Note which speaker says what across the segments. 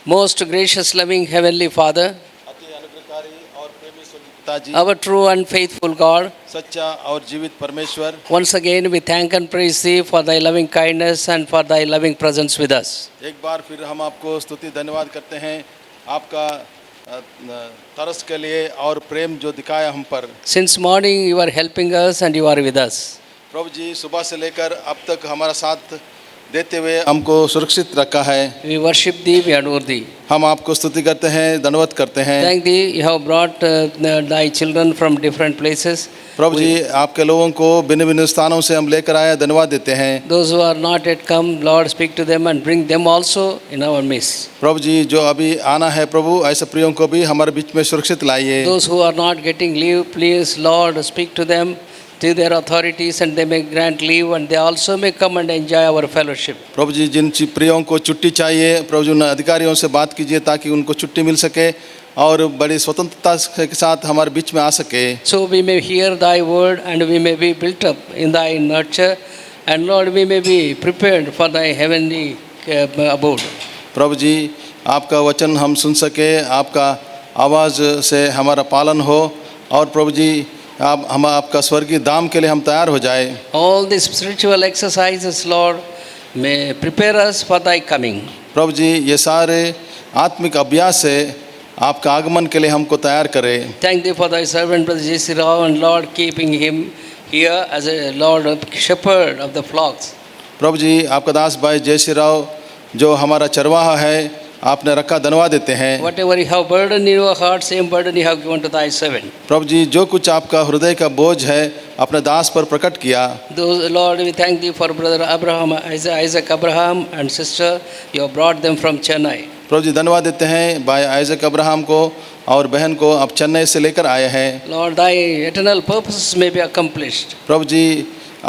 Speaker 1: Most gracious, loving Heavenly Father,
Speaker 2: अति अनुग्रहकारी और प्रेमी स्वर्गीय पिताजी,
Speaker 1: our true and faithful God,
Speaker 2: सच्चा और जीवित परमेश्वर,
Speaker 1: once again we thank and praise Thee for Thy loving kindness and for Thy loving presence with us.
Speaker 2: एक बार फिर हम आपको स्तुति धन्यवाद करते हैं आपका तरस के लिए और प्रेम जो दिखाया हम पर।
Speaker 1: Since morning you are helping us and you are with us.
Speaker 2: प्रभु जी सुबह से लेकर अब तक हमारा साथ देते हुए हमको सुरक्षित रखा है।
Speaker 1: We worship Thee, we adore Thee.
Speaker 2: हम आपको स्तुति करते हैं, धन्यवाद करते हैं।
Speaker 1: Thank Thee, you have brought Thy children from different places.
Speaker 2: प्रभु जी आपके लोगों को भिन्न भिन्न स्थानों से हम लेकर आए, धन्यवाद देते हैं।
Speaker 1: Those who are not yet come, Lord, speak to them and bring them also in our midst.
Speaker 2: प्रभु जी जो अभी आना है प्रभु, ऐसे प्रियों को भी हमारे बीच में सुरक्षित लाइए।
Speaker 1: Those who are not getting leave, please, Lord, speak to them, to their authorities, and they may grant leave, and they also may come and enjoy our fellowship.
Speaker 2: प्रभु जी जिन प्रियों को छुट्टी चाहिए, प्रभु जी उन अधिकारियों से बात कीजिए ताकि उनको छुट्टी मिल सके और बड़ी स्वतंत्रता के साथ हमारे बीच में आ सके।
Speaker 1: So we may hear Thy word and we may be built up in Thy nurture, and Lord, we may be prepared for Thy heavenly abode.
Speaker 2: प्रभु जी आपका वचन हम सुन सके, आपका आवाज़ से हमारा पालन हो और प्रभु जी हम आपका स्वर्गीय धाम के लिए हम तैयार हो जाए।
Speaker 1: All these spiritual exercises, Lord, may prepare us for Thy coming.
Speaker 2: प्रभु जी ये सारे आत्मिक अभ्यास से आपका आगमन के लिए हमको तैयार करें।
Speaker 1: Thank Thee for Thy servant, Brother J.C. Rao, and Lord, keeping him here as a Lord shepherd of the flocks.
Speaker 2: प्रभु जी आपका दास भाई जय राव जो हमारा चरवाहा है, आपने रखा, धन्यवाद देते हैं।
Speaker 1: Whatever you have burden in your heart, same burden you have given to Thy servant.
Speaker 2: प्रभु जी जो कुछ आपका हृदय का बोझ है अपने दास पर प्रकट किया।
Speaker 1: Those, Lord, we thank Thee for Brother Abraham, Isaac Abraham and sister. You have brought them from Chennai.
Speaker 2: प्रभु जी धन्यवाद देते हैं भाई आइजक अब्राहम को और बहन को आप चेन्नई से लेकर आए हैं।
Speaker 1: Lord, Thy eternal purposes may be accomplished.
Speaker 2: प्रभु जी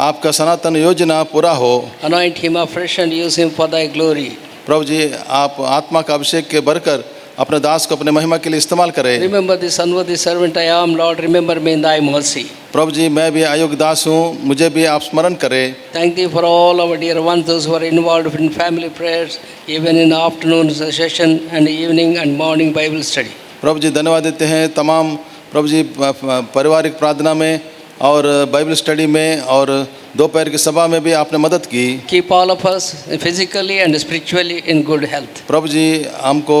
Speaker 2: आपका सनातन योजना पूरा हो।
Speaker 1: Anoint him afresh and use him for Thy glory.
Speaker 2: प्रभु जी आप आत्मा का अभिषेक के भरकर अपने दास को अपने महिमा के लिए इस्तेमाल करें।
Speaker 1: Remember this unworthy servant I am, Lord. Remember me in Thy mercy.
Speaker 2: प्रभु जी मैं भी अयोग्य दास हूँ, मुझे भी आप स्मरण करें।
Speaker 1: Thank Thee for all our dear ones, those who are involved in family prayers, even in afternoon session and evening and morning Bible study.
Speaker 2: प्रभु जी धन्यवाद देते हैं तमाम प्रभु जी पारिवारिक प्रार्थना में और बाइबल स्टडी में और दोपहर की सभा में भी आपने मदद की।
Speaker 1: Keep all of us physically and spiritually in good health.
Speaker 2: प्रभु जी हमको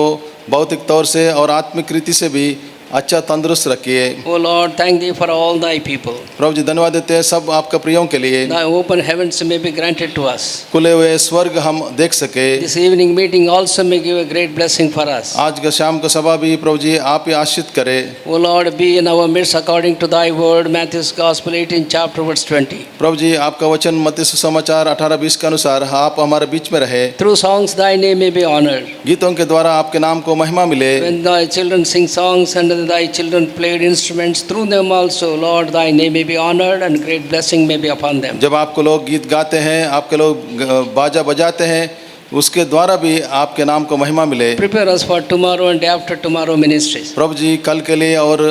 Speaker 2: भौतिक तौर से और आत्मिक रीति से भी अच्छा तंदुरुस्त रखिए।
Speaker 1: Oh Lord, thank Thee for all Thy people.
Speaker 2: प्रभु जी धन्यवाद देते हैं सब आपका प्रियों के लिए।
Speaker 1: Thy open heavens may be granted to us.
Speaker 2: खुले हुए स्वर्ग हम देख सके।
Speaker 1: This evening meeting also may give a great blessing for us.
Speaker 2: आज का शाम का सभा भी प्रभु जी आप ही आशीष करें।
Speaker 1: Oh Lord, be in our midst according to Thy word, Matthew's Gospel 18 chapter verse 20.
Speaker 2: प्रभु जी आपका वचन मत्ती सुसमाचार 18:20 के अनुसार आप हमारे बीच में रहे।
Speaker 1: Through songs Thy name may be honored.
Speaker 2: गीतों के द्वारा आपके नाम को महिमा मिले।
Speaker 1: When Thy children sing songs and Thy children played instruments, through them also, Lord, Thy name may be honored and great blessing may be upon them.
Speaker 2: जब आपको लोग गीत गाते हैं, आपके लोग बाजा बजाते हैं, उसके द्वारा भी आपके नाम को महिमा मिले।
Speaker 1: Prepare us for tomorrow and day after tomorrow ministries.
Speaker 2: प्रभु जी कल के लिए और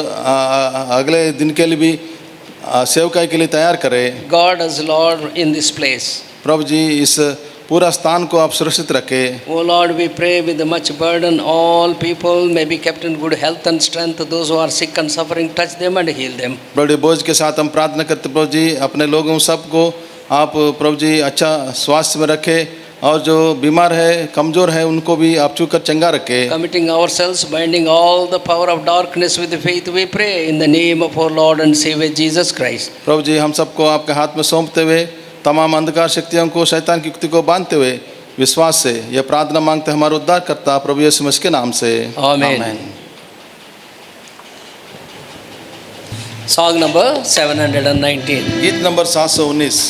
Speaker 2: अगले दिन के लिए भी सेवकाई के लिए तैयार करें।
Speaker 1: God as Lord in this place.
Speaker 2: प्रभु जी इस पूरा स्थान को आप सुरक्षित रखें।
Speaker 1: O Lord, we pray with much burden, all people may be kept in good health and strength. Those who are sick and suffering, touch them and heal them.
Speaker 2: बड़े बोझ के साथ हम प्रार्थना करते प्रभु जी अपने लोगों सबको आप प्रभु जी अच्छा स्वास्थ्य में रखें और जो बीमार है कमज़ोर है उनको भी आप छूकर चंगा रखें।
Speaker 1: Committing ourselves, binding all the power of darkness with faith, we pray in the name of our Lord and Savior Jesus Christ.
Speaker 2: प्रभु जी हम सबको आपके हाथ में सौंपते हुए तमाम अंधकार शक्तियों को शैतान की युक्ति को बांधते हुए विश्वास से यह प्रार्थना मांगते हमारे उद्धार करता प्रभु यीशु मसीह के नाम से
Speaker 1: आमीन। Song number 719.
Speaker 2: गीत नंबर 719।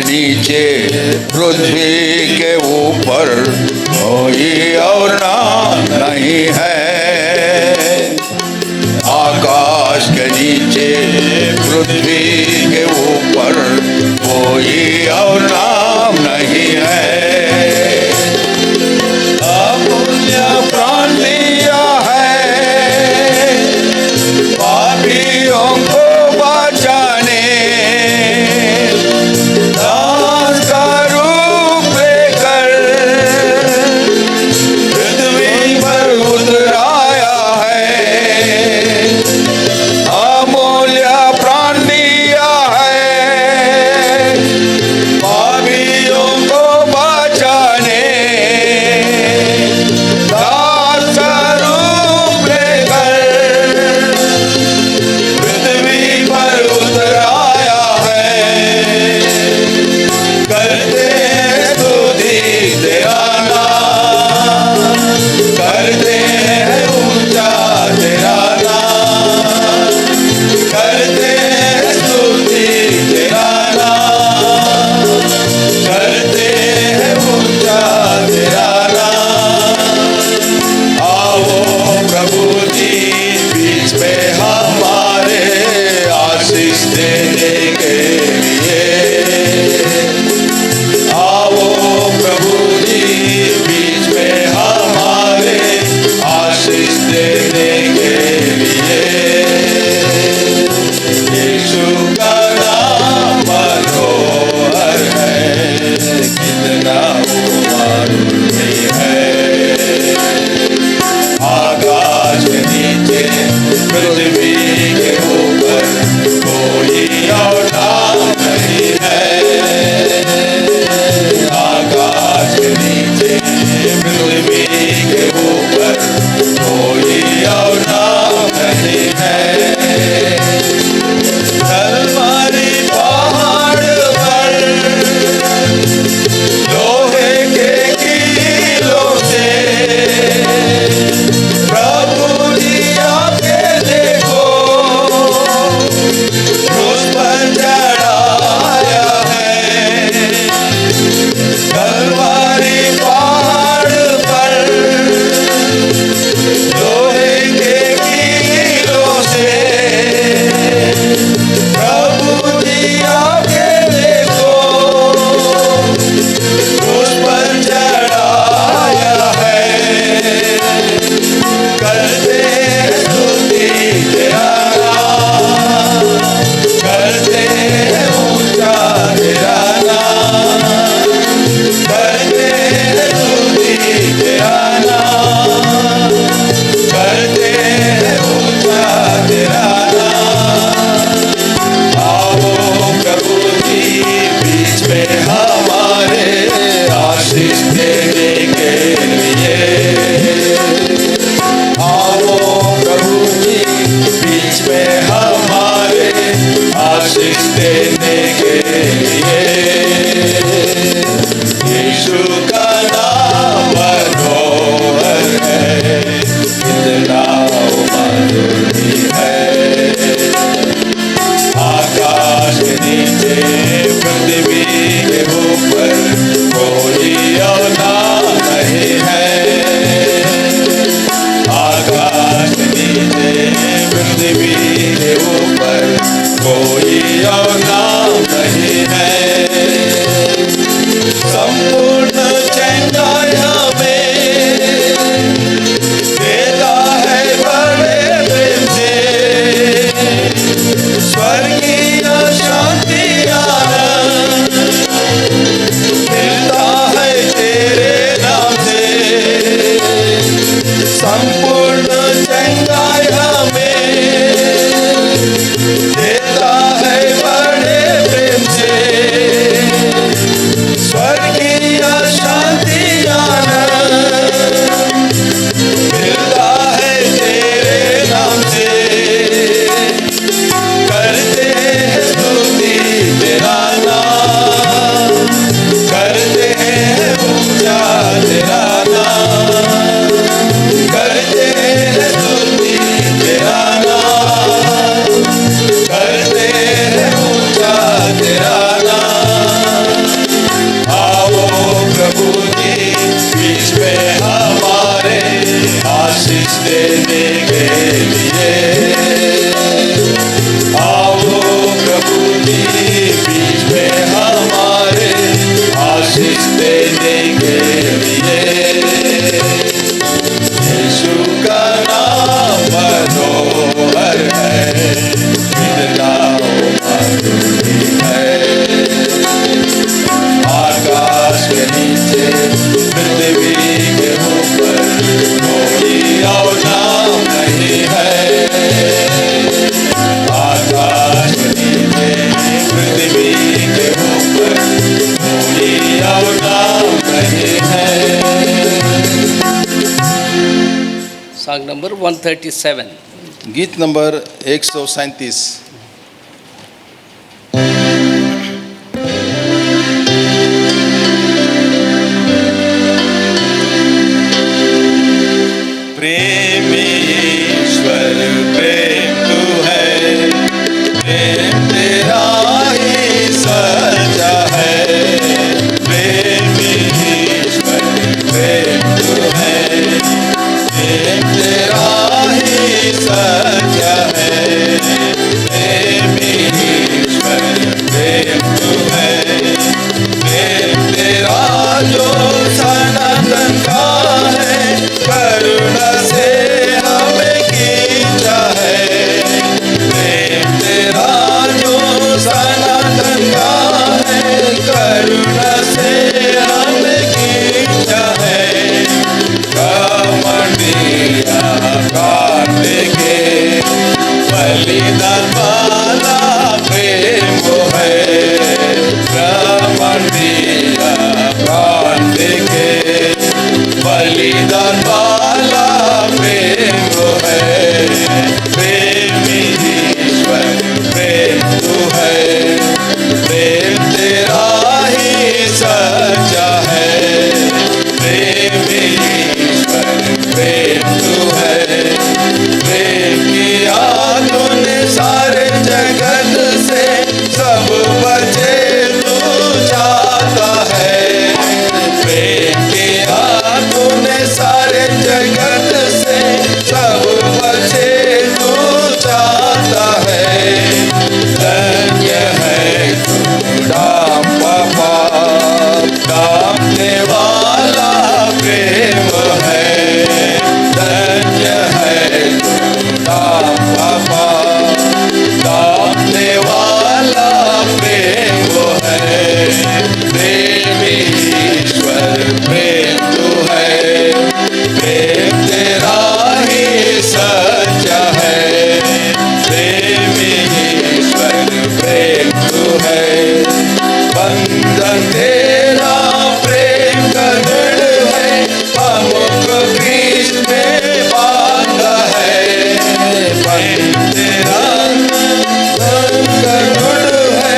Speaker 3: नीचे पृथ्वी के ऊपर कोई और नाम नहीं है। आकाश के नीचे पृथ्वी के ऊपर कोई और नाम नहीं है। अमूल्य प्राण लिया है पापियों को बचाने, दास का रूप लेकर पृथ्वी पर उतर आया है। अमूल्य प्राण लिया है
Speaker 1: song number 137.
Speaker 2: गीत नंबर 137।
Speaker 3: प्रेमी ईश्वर प्रेम तू है, प्रेम तेरा ही सच्चा है। प्रेमी ईश्वर प्रेम तू है, प्रेम तेरा ही सच्चा है। प्रेमी ईश्वर प्रेम तू है, प्रेम तेरा जो सनातन का है, करुणा से हमें खींचा है। प्रेम तेरा जो सनातन का है, करुणा से हमें खींचा है। कमंडिया काटे के बलिदान वाला प्रेम वो है। कमंडिया काटे के बलिदान वाला प्रेम वो है। प्रेमी ईश्वर प्रेम तू है, प्रेम तेरा ही सच्चा है। प्रेमी ईश्वर प्रेम तू है, प्रेम किया तूने सारे जगत से, सब बचे तू चाहता है। प्रेम किया तूने सारे जगत से, सब बचे तू चाहता है। धन्य है तू राम बाबा, दामने वाला प्रेम है। धन्य है तू राम बाबा, दामने वाला प्रेम है। प्रेमी ईश्वर प्रेम तू है, प्रेम तेरा ही सच्चा है। प्रेमी ईश्वर प्रेम तू है, बंधन तेरा प्रेम का दृढ़ है, हमको कृष्ण में बांधा है। बंधन तेरा प्रेम का दृढ़ है,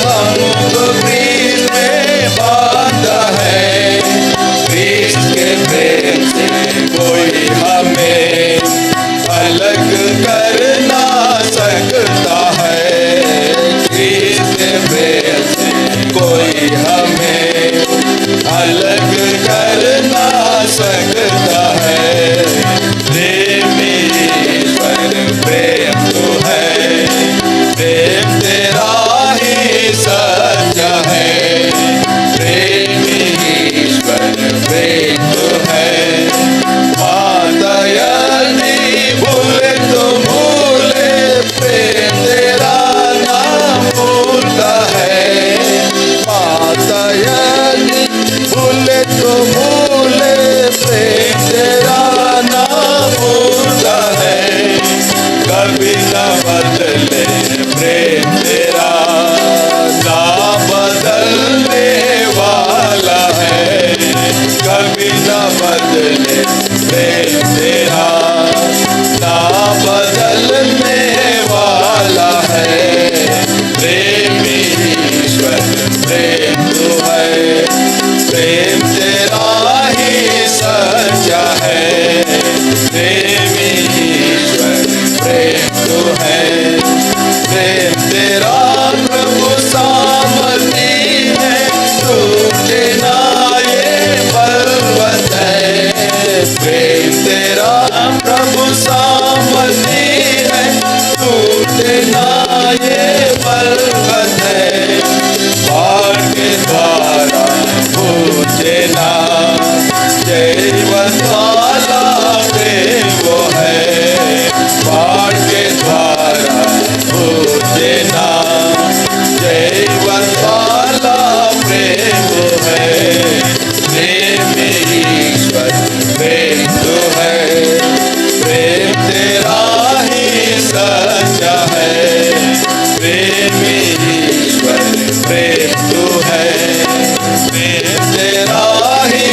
Speaker 3: हमको कृष्ण में बांधा है। कृष्ण के प्रेम से कोई हमें अलग कर ना सकता है। कृष्ण के प्रेम से कोई हमें अलग कर ना सकता है। प्रेमी ईश्वर प्रेम तू है, प्रेम तेरा ही सच्चा है। प्रेमी ईश्वर प्रेम तू है, माता यदि भूले तो भूले, प्रेम तेरा नाम भूलता है। माता यदि भूले तो भूले, प्रेम तेरा नाम भूलता है। कभी न बदले प्रेम तेरा, ना बदलने वाला है। कभी न बदले प्रेम तेरा, ना बदलने वाला है। प्रेमी ईश्वर प्रेम तू है, प्रेम तेरा ही सच्चा है। प्रेमी ईश्वर प्रेम तू है, प्रेम तेरा प्रभु सामर्थी है, टूटे ना ये पर्वत है। प्रेम तेरा प्रभु सामर्थी है, टूटे ना ये पर्वत है। बाढ़ के द्वारा पूछे ना, जयवंत वाला प्रेम वो है। बाढ़ के द्वारा पूछे ना, जयवंत वाला प्रेम वो है। प्रेमी ईश्वर प्रेम तू है, प्रेम तेरा ही सच्चा है। प्रेमी ईश्वर प्रेम तू है, प्रेम तेरा ही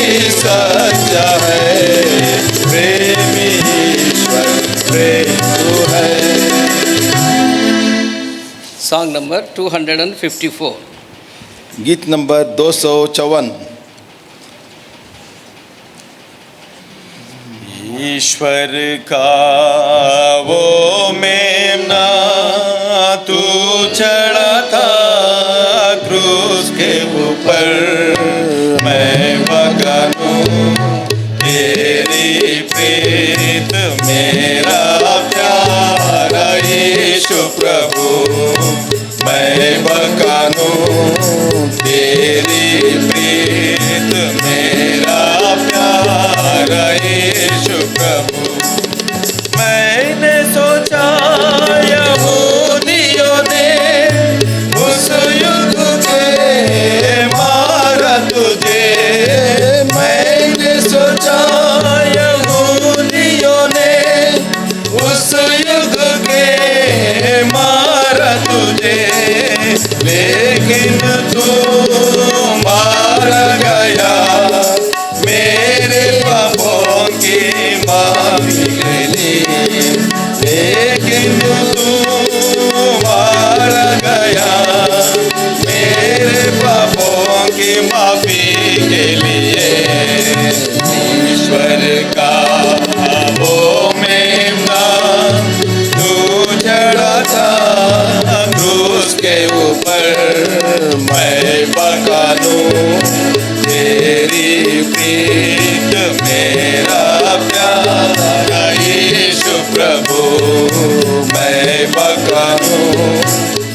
Speaker 1: 254.
Speaker 2: गीत नंबर 254।
Speaker 3: ईश्वर का वो मेमना तू चढ़ा था क्रूस के ऊपर, मैं बगानूं तेरी प्रीत मेरा प्यारा यीशु प्रभु, मैं बगानूं तेरी प्रीत मेरा प्यारा यीशु प्रभु। मैंने सोचा यहूदियों ने उस युग के मारा तुझे, मैंने सोचा यहूदियों ने उस युग के मारा तुझे, लेकिन तू मारा गया मेरे पापों की माफी के लिए, लेकिन तू मारा गया मेरे पापों की माफी के लिए। ईश्वर का वो मेमना तू चढ़ा था क्रूस के ऊपर, मैं बगानूं तेरी प्रीत मेरा प्यारा यीशु प्रभु, मैं बगानूं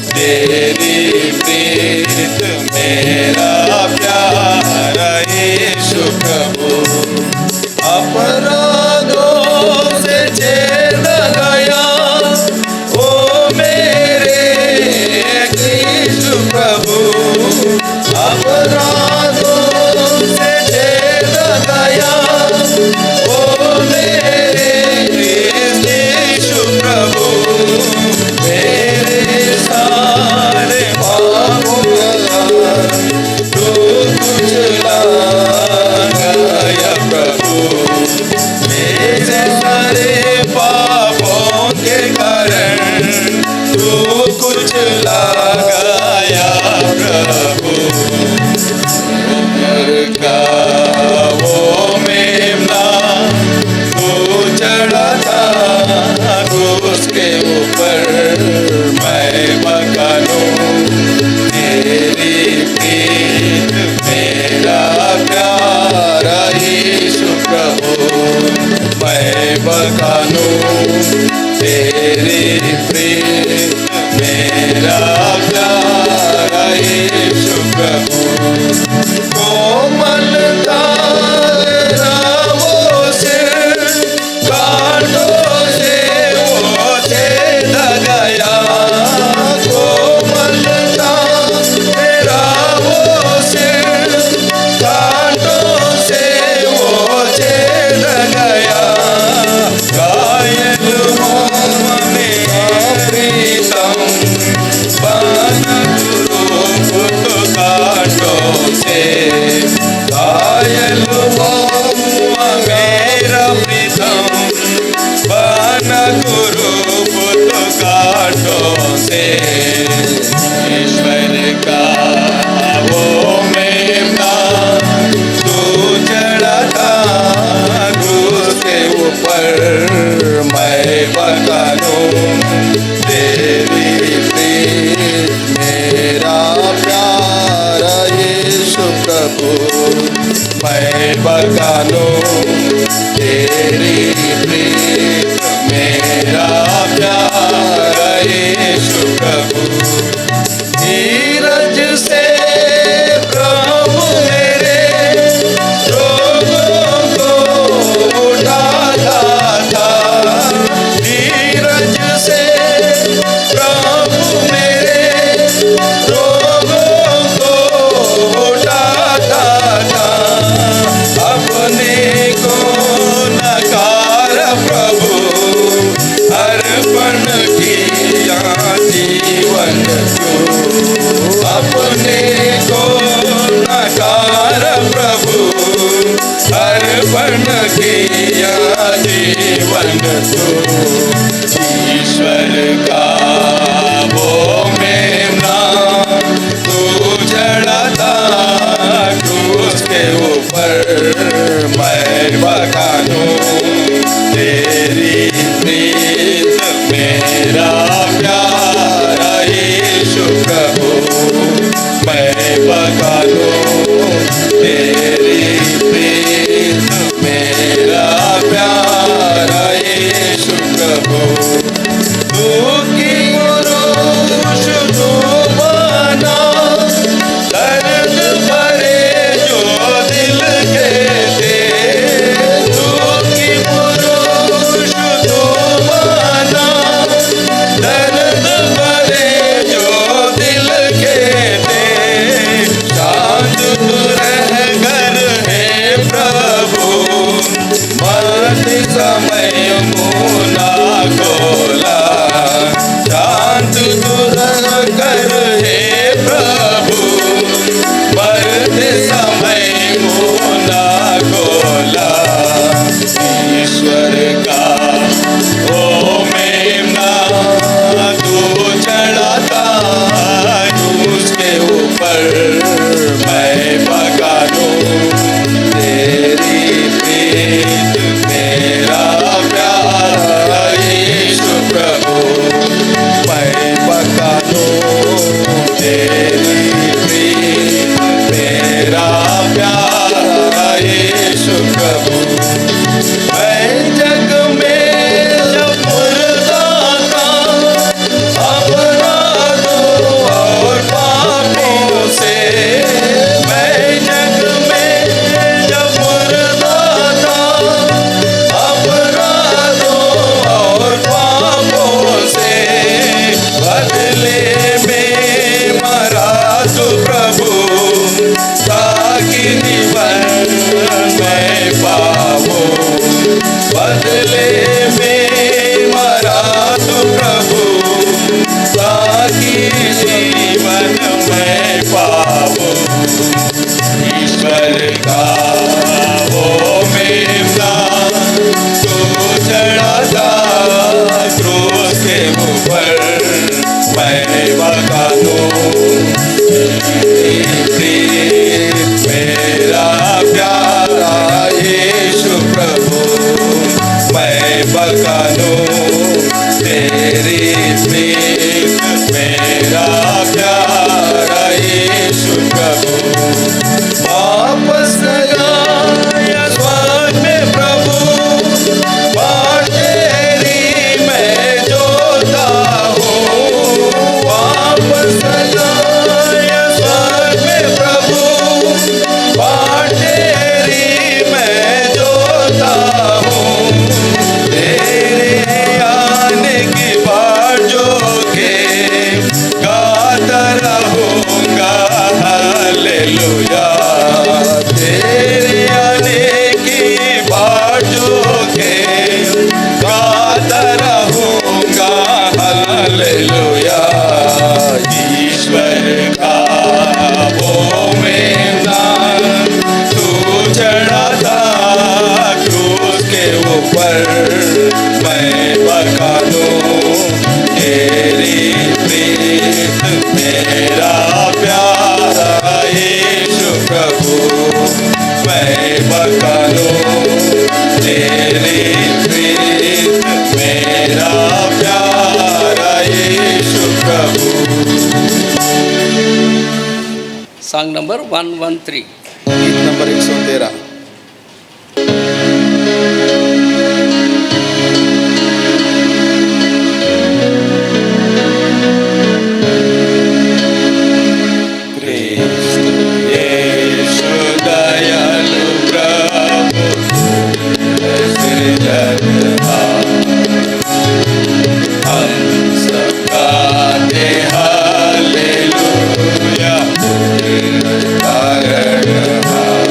Speaker 3: तेरी प्रीत मेरा प्यारा यीशु प्रभु। अपराधों से छेद गया ओ मेरे यीशु प्रभु, अपराधों से छेद गया ओ मेरे यीशु प्रभु, मेरे सारे पापों का तू कुचला गया प्रभु, मेरे सारे पापों के कारण तू कुचला गया प्रभु। ऊपर का वो मेमना तू चढ़ा था क्रूस के ऊपर, मैं बगानूं तेरी प्रीत मेरा प्यारा यीशु प्रभु, मैं बगानूं तेरी प्रीत मेरा प्यारा यीशु प्रभु। कोमलता रावों से कांटों से वो छेद गया, कोमलता रावों से कांटों से वो छेद गया, घायल हूँ मैं प्रीतम बन गुरु कांटों से, घायल हूँ मेरा प्रीतम बन गुरु कांटों से। ईश्वर का वो मेमना तू चढ़ा था क्रूस के ऊपर, मैं बगानूं तेरी प्रीत मेरा प्यारा यीशु प्रभु, मैं बगानूं तेरी प्रीत मेरा प्यारा यीशु प्रभु। धीरज से प्रभु मेरे रोगों को उठाता था, धीरज से प्रभु मेरे रोगों को उठाता था, अपने को नकार प्रभु अर्पण किया जीवन को, अपने को नकार प्रभु अर्पण किया जीवन को। ईश्वर का वो मेमना बखानो तेरी प्रीत मेरा प्यारा यीशु प्रभु दुखी पुरुष तू बना दर्द भरे जो दिल के थे दुखी पुरुष तू बना दर्द भरे जो दिल के थे शांत तू रह कर हे प्रभु मरते समय मुँह ना खोला शांत तू रह कर हे प्रभु मरते समय मुँह ना खोला ईश्वर का ओ मेमना तू चढ़ाता उसके ऊपर मैं बगानू तेरी प्रीत मेरा प्यारा यीशु प्रभु मैं बगानू तेरी प्रीत मेरा प्यारा यीशु प्रभु मैं जग में जब मुर्दा था अपराधों और पापों से मैं जग में जब मुर्दा था अपराधों और पापों से बदले में मरा तू प्रभु ताकि जीवन मैं पाऊं बदले में मरा तू प्रभु ताकि जीवन मैं पाऊं ईश्वर का वो मेमना तू चढ़ाता क्रूस के ऊपर मैं बगानू मेरा प्यारा यीशु प्रभु मैं बगानू तेरी प्रीत मेरा प्यारा यीशु प्रभु वापस लगाया स्वर्ग में प्रभु बात तेरी मैं जोता हूँ वापस लगाया स्वर्ग में प्रभु बात तेरी मैं जोता हूँ तेरे आने की बाट जो के गाता रहूँगा हालेलुया तेरे आने की बाट जो के गाता रहूँगा हालेलुया ईश्वर का वो मेमना तू चढ़ाता क्रूस के ऊपर मैं बगानू तेरी प्रीत मेरा प्यारा यीशु प्रभु मैं बगानू तेरी प्रीत मेरा प्यारा यीशु प्रभु
Speaker 1: Song number 113.
Speaker 2: गीत नंबर 113
Speaker 3: Cristo यीशु दयालु प्रभु सृजनहार हम सबका दे हालेलुया तारणहार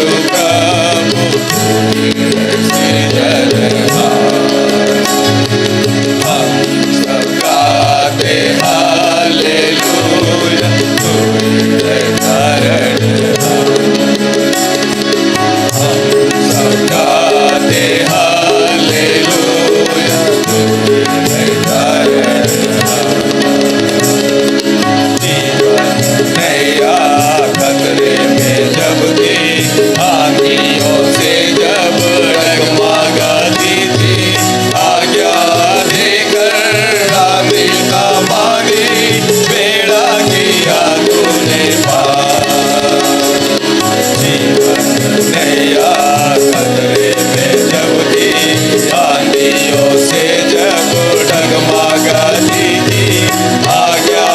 Speaker 3: दयालु प्रभु हम सब गाते हालेलुया, तू ही है तारणहार। हम सब गाते हालेलुया, तू ही है तारणहार। जीवन नैया खतरे में जब थी, आंधियों से जब डगमगाती थी, आज्ञा देकर आंधी का मारी, बेड़ा किया तूने पार। जीवन नैया खतरे में जब थी, आंधियों से जब डगमगाती थी, आज्ञा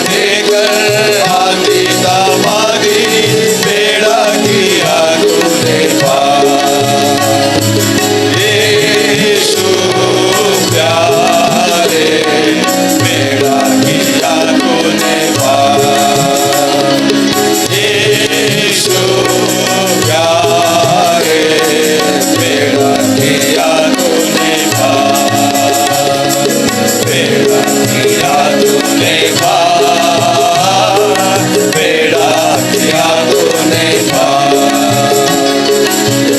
Speaker 3: देकर आंधी का मारी, बेड़ा किया तूने पार। यीशु प्यारे, बेड़ा किया तूने पार। यीशु प्यारे, बेड़ा किया तूने पार। बेड़ा किया तूने पार, बेड़ा किया तूने पार।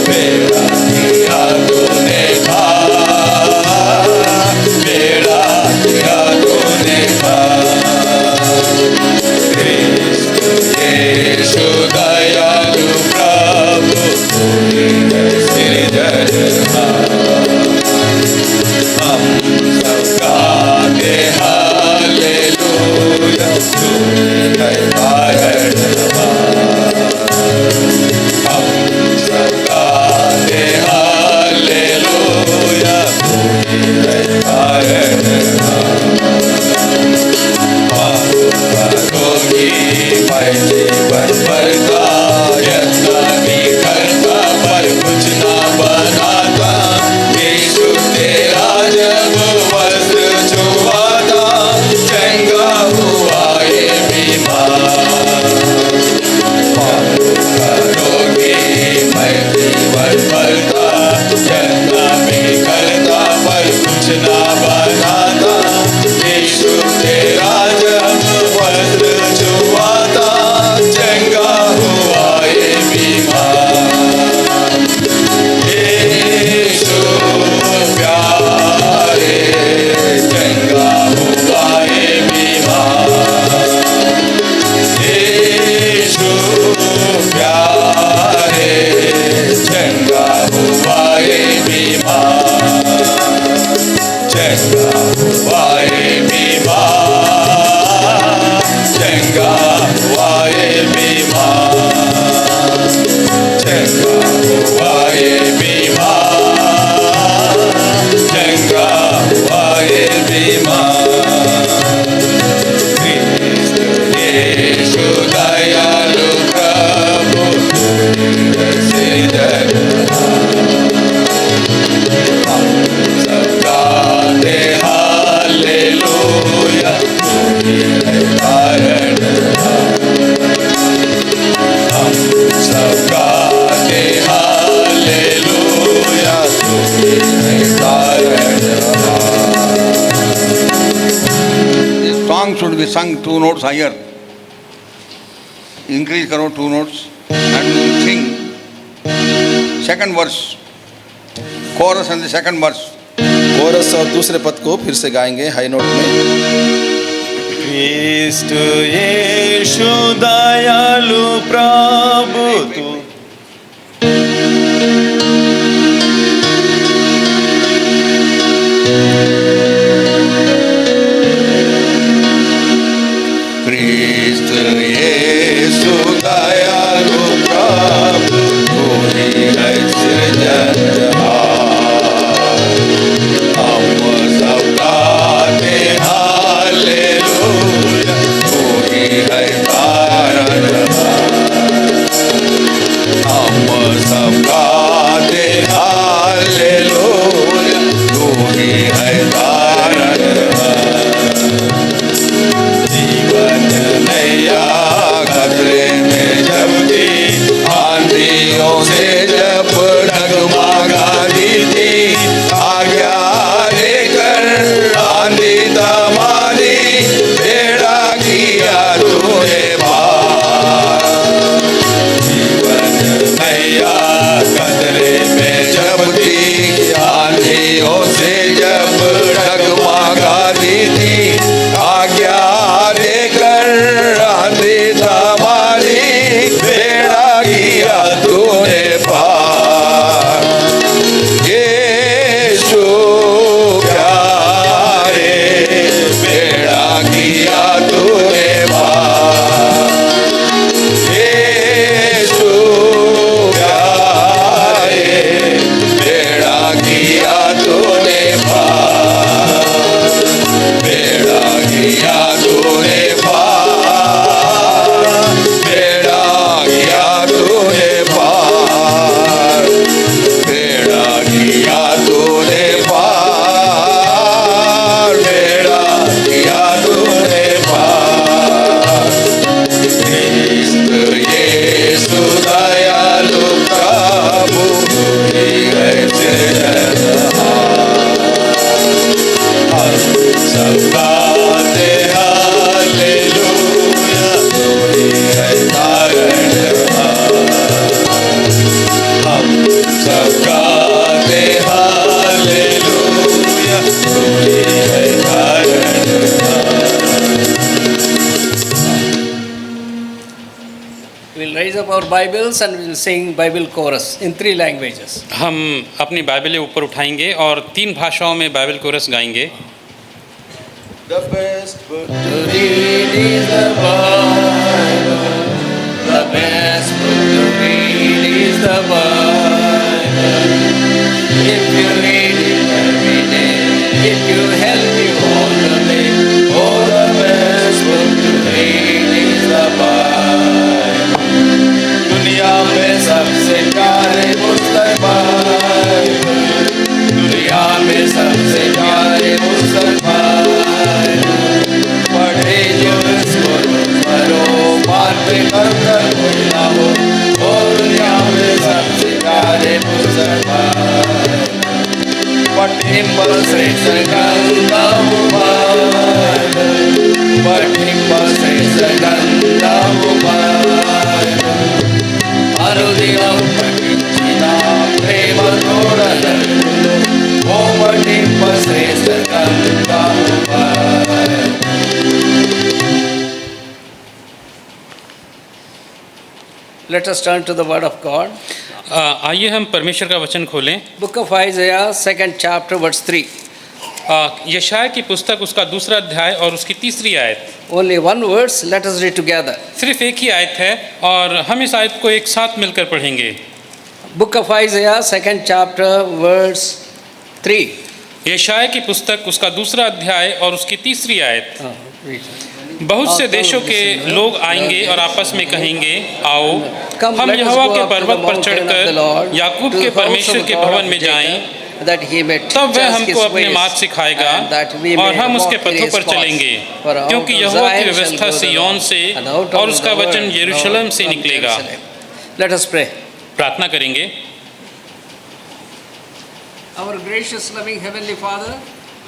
Speaker 3: बेड़ा किया तूने पार, बेड़ा किया तूने पार। क्रिस्त यीशु दयालु प्रभु, तू ही है सृजनहार। हम सब गाते हालेलुया, तू ही है तारणहार। हम सब गाते हालेलुया, तू ही है तारणहार। करोगी मैं जीवन भरता, यत्न भी करता पर कुछ ना बनाता। यीशु तेरा जब वस्त्र छुआता, चंगा हुआ ये बीमार। करोगी मैं जीवन भरता, यत्न भी करता पर कुछ ना बनाता। यीशु तेरा जब वस्त्र छुआता, चंगा हुआ ये बीमार। यीशु प्यारे, चंगा हुआ ये बीमार। यीशु प्यारे, चंगा हुआ ये बीमार। चंगा हुआ ये बीमार, चंगा हुआ ये बीमार। चंगा हुआ ये बीमार, चंगा हुआ ये बीमार। क्रिस्त यीशु दयालु प्रभु, तू ही है सृजनहार। हम सब गाते हालेलुया, तू ही है तारणहार। हम सब गाते हालेलुया, तू ही है तारणहार।
Speaker 4: This song should be sung 2 notes higher. Increase करो 2 notes and sing second verse, chorus and the second verse.
Speaker 2: Chorus और दूसरे पद को फिर से गाएंगे हाई नोट में।
Speaker 3: क्रिस्त यीशु दयालु प्रभु, तू
Speaker 4: क्रिस्त यीशु दयालु प्रभु, तू ही है सृजनहार। हम सब गाते हालेलुया, तू ही है तारणहार। हम सब गाते हालेलुया, तू ही है तारणहार। जीवन नैया खतरे में जब थी, आंधियों
Speaker 1: Bibles and we will sing Bible chorus in 3 languages.
Speaker 5: हम अपनी बाइबलें ऊपर उठाएंगे और 3 भाषाओं में बाइबल कोरस गाएंगे।
Speaker 2: The best book
Speaker 1: To read is the Bible. The best book to read is the Bible. If you read it every day, it will help you all the way. Oh, the best book to read is the Bible. दुनिया में सबसे प्यारे पुस्तक Bible, दुनिया में सबसे प्यारे पुस्तक बाइबल, पढ़े जो इसको पढ़ो, बात पे कर कोई ना हो। ओ दुनिया में सबसे प्यारे पुस्तक बाइबल, पढ़िम श्रेष्ठ ग्रंथम बाइबल, पढ़िम श्रेष्ठ ग्रंथम बाइबल, अनुदिनं पठिंचिना प्रेम तोरणलो, ओ पठिम श्रेष्ठ ग्रंथम Bible. Let us turn to the Word of God.
Speaker 5: आइए हम परमेश्वर का वचन खोलें।
Speaker 1: Book of Isaiah, 2nd chapter, verse 3.
Speaker 5: यशायाह की पुस्तक उसका 2रा अध्याय और उसकी 3री आयत।
Speaker 1: Only one verse, let us read together.
Speaker 5: सिर्फ एक ही आयत है और हम इस आयत को एक साथ मिलकर पढ़ेंगे।
Speaker 1: Book of Isaiah, 2nd chapter, verse 3.
Speaker 5: यशायाह की पुस्तक उसका 2रा अध्याय और उसकी 3री आयत।
Speaker 1: Read.
Speaker 5: बहुत से देशों के लोग आएंगे और आपस में कहेंगे, आओ
Speaker 1: Come,
Speaker 5: हम
Speaker 1: let us
Speaker 5: यहोवा
Speaker 1: go
Speaker 5: के
Speaker 1: up to the
Speaker 5: पर्वत पर
Speaker 1: mountain of the
Speaker 5: चढ़कर
Speaker 1: Lord,
Speaker 5: याकूब
Speaker 1: to
Speaker 5: के
Speaker 1: the house
Speaker 5: परमेश्वर
Speaker 1: of
Speaker 5: के
Speaker 1: God
Speaker 5: भवन
Speaker 1: of
Speaker 5: में जाएं,
Speaker 1: Jacob, that he may
Speaker 5: तब
Speaker 1: teach
Speaker 5: वह
Speaker 1: us
Speaker 5: हमको
Speaker 1: his
Speaker 5: अपने
Speaker 1: ways,
Speaker 5: मार्ग सिखाएगा
Speaker 1: and that we
Speaker 5: और
Speaker 1: may
Speaker 5: हम उसके
Speaker 1: walk in
Speaker 5: पथों
Speaker 1: his
Speaker 5: पर
Speaker 1: paths.
Speaker 5: चलेंगे,
Speaker 1: For out
Speaker 5: क्योंकि
Speaker 1: of
Speaker 5: यहोवा की
Speaker 1: Zion shall
Speaker 5: व्यवस्था
Speaker 1: go the
Speaker 5: सिय्योन
Speaker 1: Lord,
Speaker 5: से
Speaker 1: and out
Speaker 5: और
Speaker 1: of
Speaker 5: उसका
Speaker 1: the
Speaker 5: वचन
Speaker 1: word
Speaker 5: यरूशलेम से
Speaker 1: from
Speaker 5: निकलेगा।
Speaker 1: Jerusalem. Let us pray.
Speaker 5: प्रार्थना करेंगे।
Speaker 1: Our gracious, loving Heavenly Father,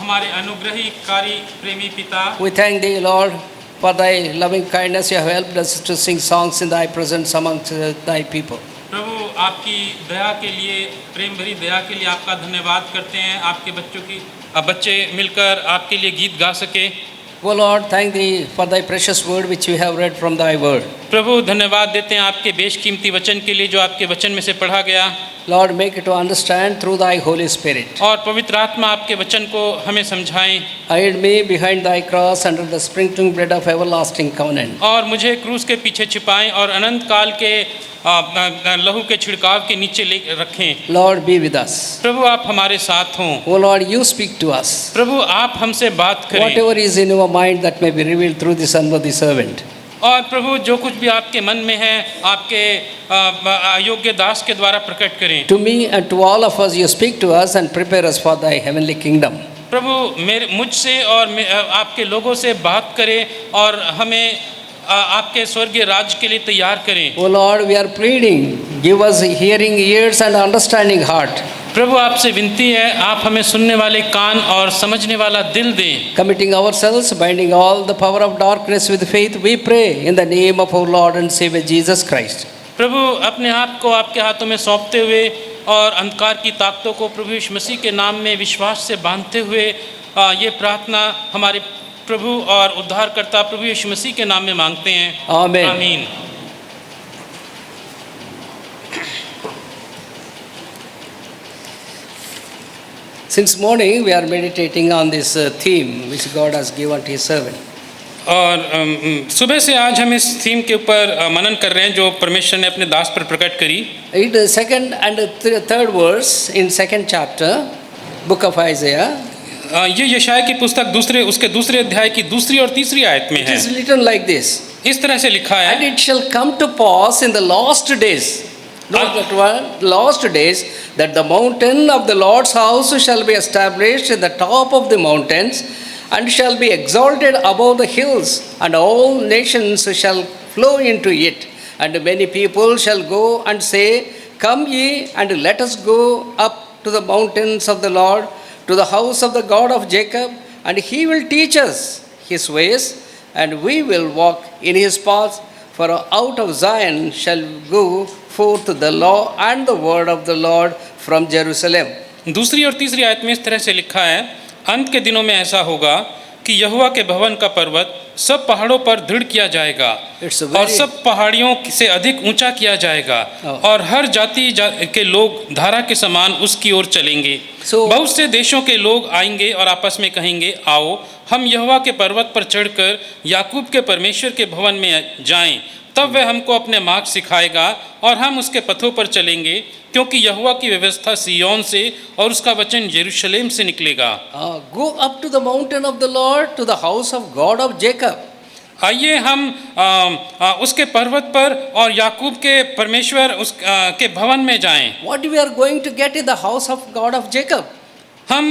Speaker 5: हमारे अनुग्रही कारी प्रेमी पिता,
Speaker 1: we thank Thee, Lord, for Thy loving kindness. You have helped us to sing songs in Thy presence amongst Thy people.
Speaker 5: प्रभु आपकी दया के लिए, प्रेम भरी दया के लिए आपका धन्यवाद करते हैं। आपके बच्चे मिलकर आपके लिए गीत गा सके।
Speaker 1: O Lord, thank Thee for Thy precious word which we have read from Thy word.
Speaker 5: प्रभु धन्यवाद देते हैं आपके बेशकीमती वचन के लिए जो आपके वचन में से पढ़ा गया।
Speaker 1: Lord, make it to understand through Thy Holy Spirit.
Speaker 5: और पवित्र आत्मा आपके वचन को हमें समझाएं
Speaker 1: Hide me behind Thy cross under the sprinkling blood of everlasting covenant.
Speaker 5: और मुझे क्रूस के पीछे छिपाएं और अनंत काल के लहू के छिड़काव के नीचे ले रखें।
Speaker 1: Lord, be with us.
Speaker 5: प्रभु आप हमारे साथ हों।
Speaker 1: O Lord, You speak to us.
Speaker 5: प्रभु आप हमसे बात करें
Speaker 1: Whatever is in your mind that may be revealed through this unworthy servant.
Speaker 5: और प्रभु जो कुछ भी आपके मन में है आपके अयोग्य दास के द्वारा प्रकट करें।
Speaker 1: To me and to all of us, You speak to us and prepare us for Thy heavenly kingdom.
Speaker 5: प्रभु मुझसे और आपके लोगों से बात करें और हमें आपके स्वर्गीय राज्य के लिए तैयार करें।
Speaker 1: O Lord, we are pleading. Give us hearing ears and understanding heart.
Speaker 5: प्रभु आपसे विनती है आप हमें सुनने वाले कान और समझने वाला दिल दें।
Speaker 1: Committing ourselves, binding all the power of darkness with faith, we pray in the name of our Lord and Savior Jesus Christ.
Speaker 5: प्रभु अपने आप को आपके हाथों में सौंपते हुए और अंधकार की ताकतों को प्रभु यीशु मसीह के नाम में विश्वास से बांधते हुए ये प्रार्थना हमारे प्रभु और उद्धारकर्ता प्रभु यीशु मसीह के नाम में मांगते हैं।
Speaker 1: Amen.
Speaker 5: आमीन।
Speaker 1: Since morning, we are meditating on this theme which God has given to His servant.
Speaker 5: और सुबह से आज हम इस थीम के ऊपर मनन कर रहे हैं जो परमेश्वर ने अपने दास पर प्रकट करी।
Speaker 1: It is second and third verse in 2nd chapter, book of Isaiah.
Speaker 5: ये यशायाह की पुस्तक उसके 2रे अध्याय की 2री और 3री आयत में
Speaker 1: It
Speaker 5: है।
Speaker 1: is written like this.
Speaker 5: इस तरह से लिखा
Speaker 1: And
Speaker 5: है,
Speaker 1: it shall come to pass in the last days, not that one, last days, that the mountain of the Lord's house shall be established at the top of the mountains, and shall be exalted above the hills, and all nations shall flow into it. And many people shall go and say, Come ye, and let us go up to the mountains of the Lord, to the house of the God of Jacob, and He will teach us His ways, and we will walk in His paths. For out of Zion shall go forth the law and the word of the Lord from Jerusalem.
Speaker 5: 2री और 3री आयत में इस तरह से लिखा है, अंत के दिनों में ऐसा होगा कि यहोवा के भवन का पर्वत सब पहाड़ों पर दृढ़ किया जाएगा
Speaker 1: It's a
Speaker 5: और
Speaker 1: very-
Speaker 5: सब पहाड़ियों से अधिक ऊंचा किया जाएगा
Speaker 1: Oh.
Speaker 5: और हर जाति के लोग धारा के समान उसकी ओर चलेंगे।
Speaker 1: So-
Speaker 5: बहुत से देशों के लोग आएंगे और आपस में कहेंगे, आओ हम यहोवा के पर्वत पर चढ़कर याकूब के परमेश्वर के भवन में जाएं। तब वह हमको अपने मार्ग सिखाएगा और हम उसके पथों पर चलेंगे, क्योंकि यहोवा की व्यवस्था सिय्योन से और उसका वचन यरूशलेम से निकलेगा।
Speaker 1: Go up to the mountain of the Lord, to the house of God of Jacob.
Speaker 5: आइए हम उसके पर्वत पर और याकूब के परमेश्वर के भवन में जाएं।
Speaker 1: What we are going to get in the house of God of Jacob?
Speaker 5: हम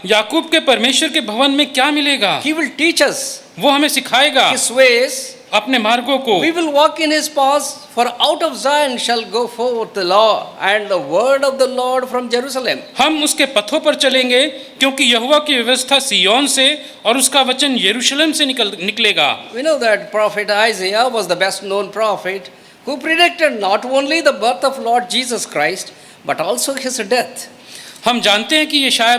Speaker 5: याकूब के परमेश्वर के भवन में क्या मिलेगा?
Speaker 1: He will teach us
Speaker 5: वो हमें सिखाएगा
Speaker 1: His ways.
Speaker 5: अपने मार्गों को।
Speaker 1: We will walk in His paths, for out of Zion shall go forth the law and the word of the Lord from Jerusalem.
Speaker 5: हम उसके पथों पर चलेंगे, क्योंकि यहोवा की व्यवस्था सिय्योन से और उसका वचन यरूशलेम से निकलेगा।
Speaker 1: We know that prophet Isaiah was the best known prophet who predicted not only the birth of Lord Jesus Christ but also His death.
Speaker 5: हम जानते हैं कि यशायाह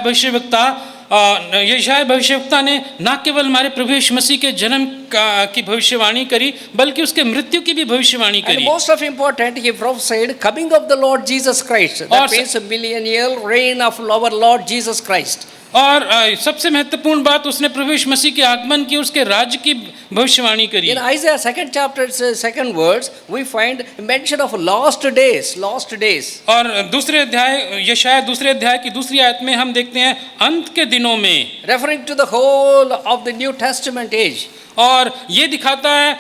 Speaker 5: भविष्यवक्ता ने न केवल हमारे प्रभु यीशु मसीह के जन्म की भविष्यवाणी करी, बल्कि उसके मृत्यु की भी भविष्यवाणी
Speaker 1: And
Speaker 5: करी।
Speaker 1: most of important, he prophesied coming of the Lord Jesus Christ,
Speaker 5: और
Speaker 1: that means a millennial reign of our Lord Jesus Christ.
Speaker 5: और सबसे महत्वपूर्ण बात, उसने प्रभु यीशु मसीह के आगमन की, उसके राज्य की भविष्यवाणी करी।
Speaker 1: In Isaiah 2nd chapter, 2nd verse, we find mention of last days, last days.
Speaker 5: और दूसरे अध्याय, यशायाह दूसरे अध्याय की दूसरी आयत में हम देखते हैं अंत के दिनों में,
Speaker 1: Referring to the whole of the New Testament age.
Speaker 5: और ये दिखाता है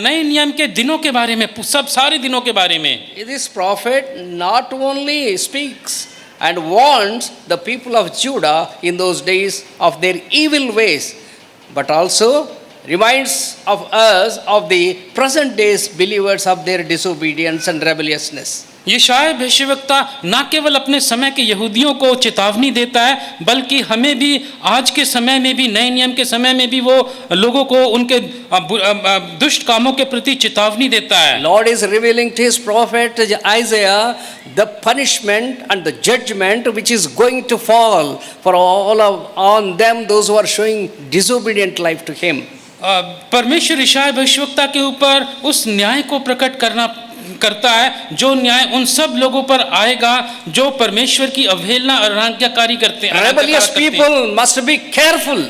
Speaker 5: नए नियम के दिनों के बारे में, सब सारे दिनों के बारे में।
Speaker 1: This prophet not only speaks and warns the people of Judah in those days of their evil ways, but also reminds of us of the present days believers of their disobedience and rebelliousness.
Speaker 5: यशायाह भविष्यवक्ता न केवल अपने समय के यहूदियों को चेतावनी देता है, बल्कि हमें भी आज के समय में भी, नए नियम के समय में भी वो लोगों को उनके दुष्ट कामों के प्रति चेतावनी देता है।
Speaker 1: Lord is revealing to His prophet Isaiah the punishment and the judgment which is going to fall for on them those who are showing disobedient life to Him.
Speaker 5: परमेश्वर यशायाह भविष्यवक्ता के ऊपर उस न्याय को प्रकट करता है, जो न्याय उन सब लोगों पर आएगा जो परमेश्वर की अवहेलना और अनाज्ञाकारी करते हैं।
Speaker 1: Rebellious people must be careful.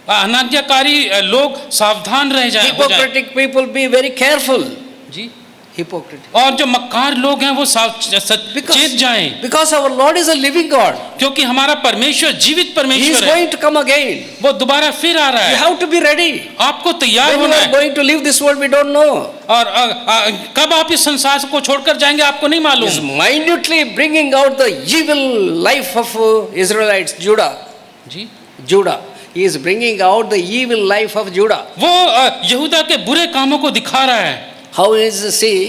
Speaker 5: अनाज्ञाकारी लोग सावधान रह जाएं।
Speaker 1: Hypocritic people be very careful.
Speaker 5: Ji,
Speaker 1: Hypocrite.
Speaker 5: और जो मक्कार लोग हैं वो सचेत जाएं,
Speaker 1: Because our Lord is a living God.
Speaker 5: क्योंकि हमारा परमेश्वर जीवित
Speaker 1: He is
Speaker 5: परमेश्वर है,
Speaker 1: going to come again.
Speaker 5: वो दोबारा फिर आ रहा
Speaker 1: You
Speaker 5: है।
Speaker 1: have to be ready.
Speaker 5: आपको तैयार
Speaker 1: When you
Speaker 5: होना
Speaker 1: are
Speaker 5: है।
Speaker 1: going to leave this world, we don't know.
Speaker 5: और कब आप इस संसार को छोड़कर जाएंगे आपको नहीं
Speaker 1: He is
Speaker 5: मालूम।
Speaker 1: minutely bringing out the evil life of Israelites, Judah.
Speaker 5: Ji,
Speaker 1: Judah. He is bringing out the evil life of Judah.
Speaker 5: वो यहूदा के बुरे कामों को दिखा रहा है।
Speaker 1: How is, see,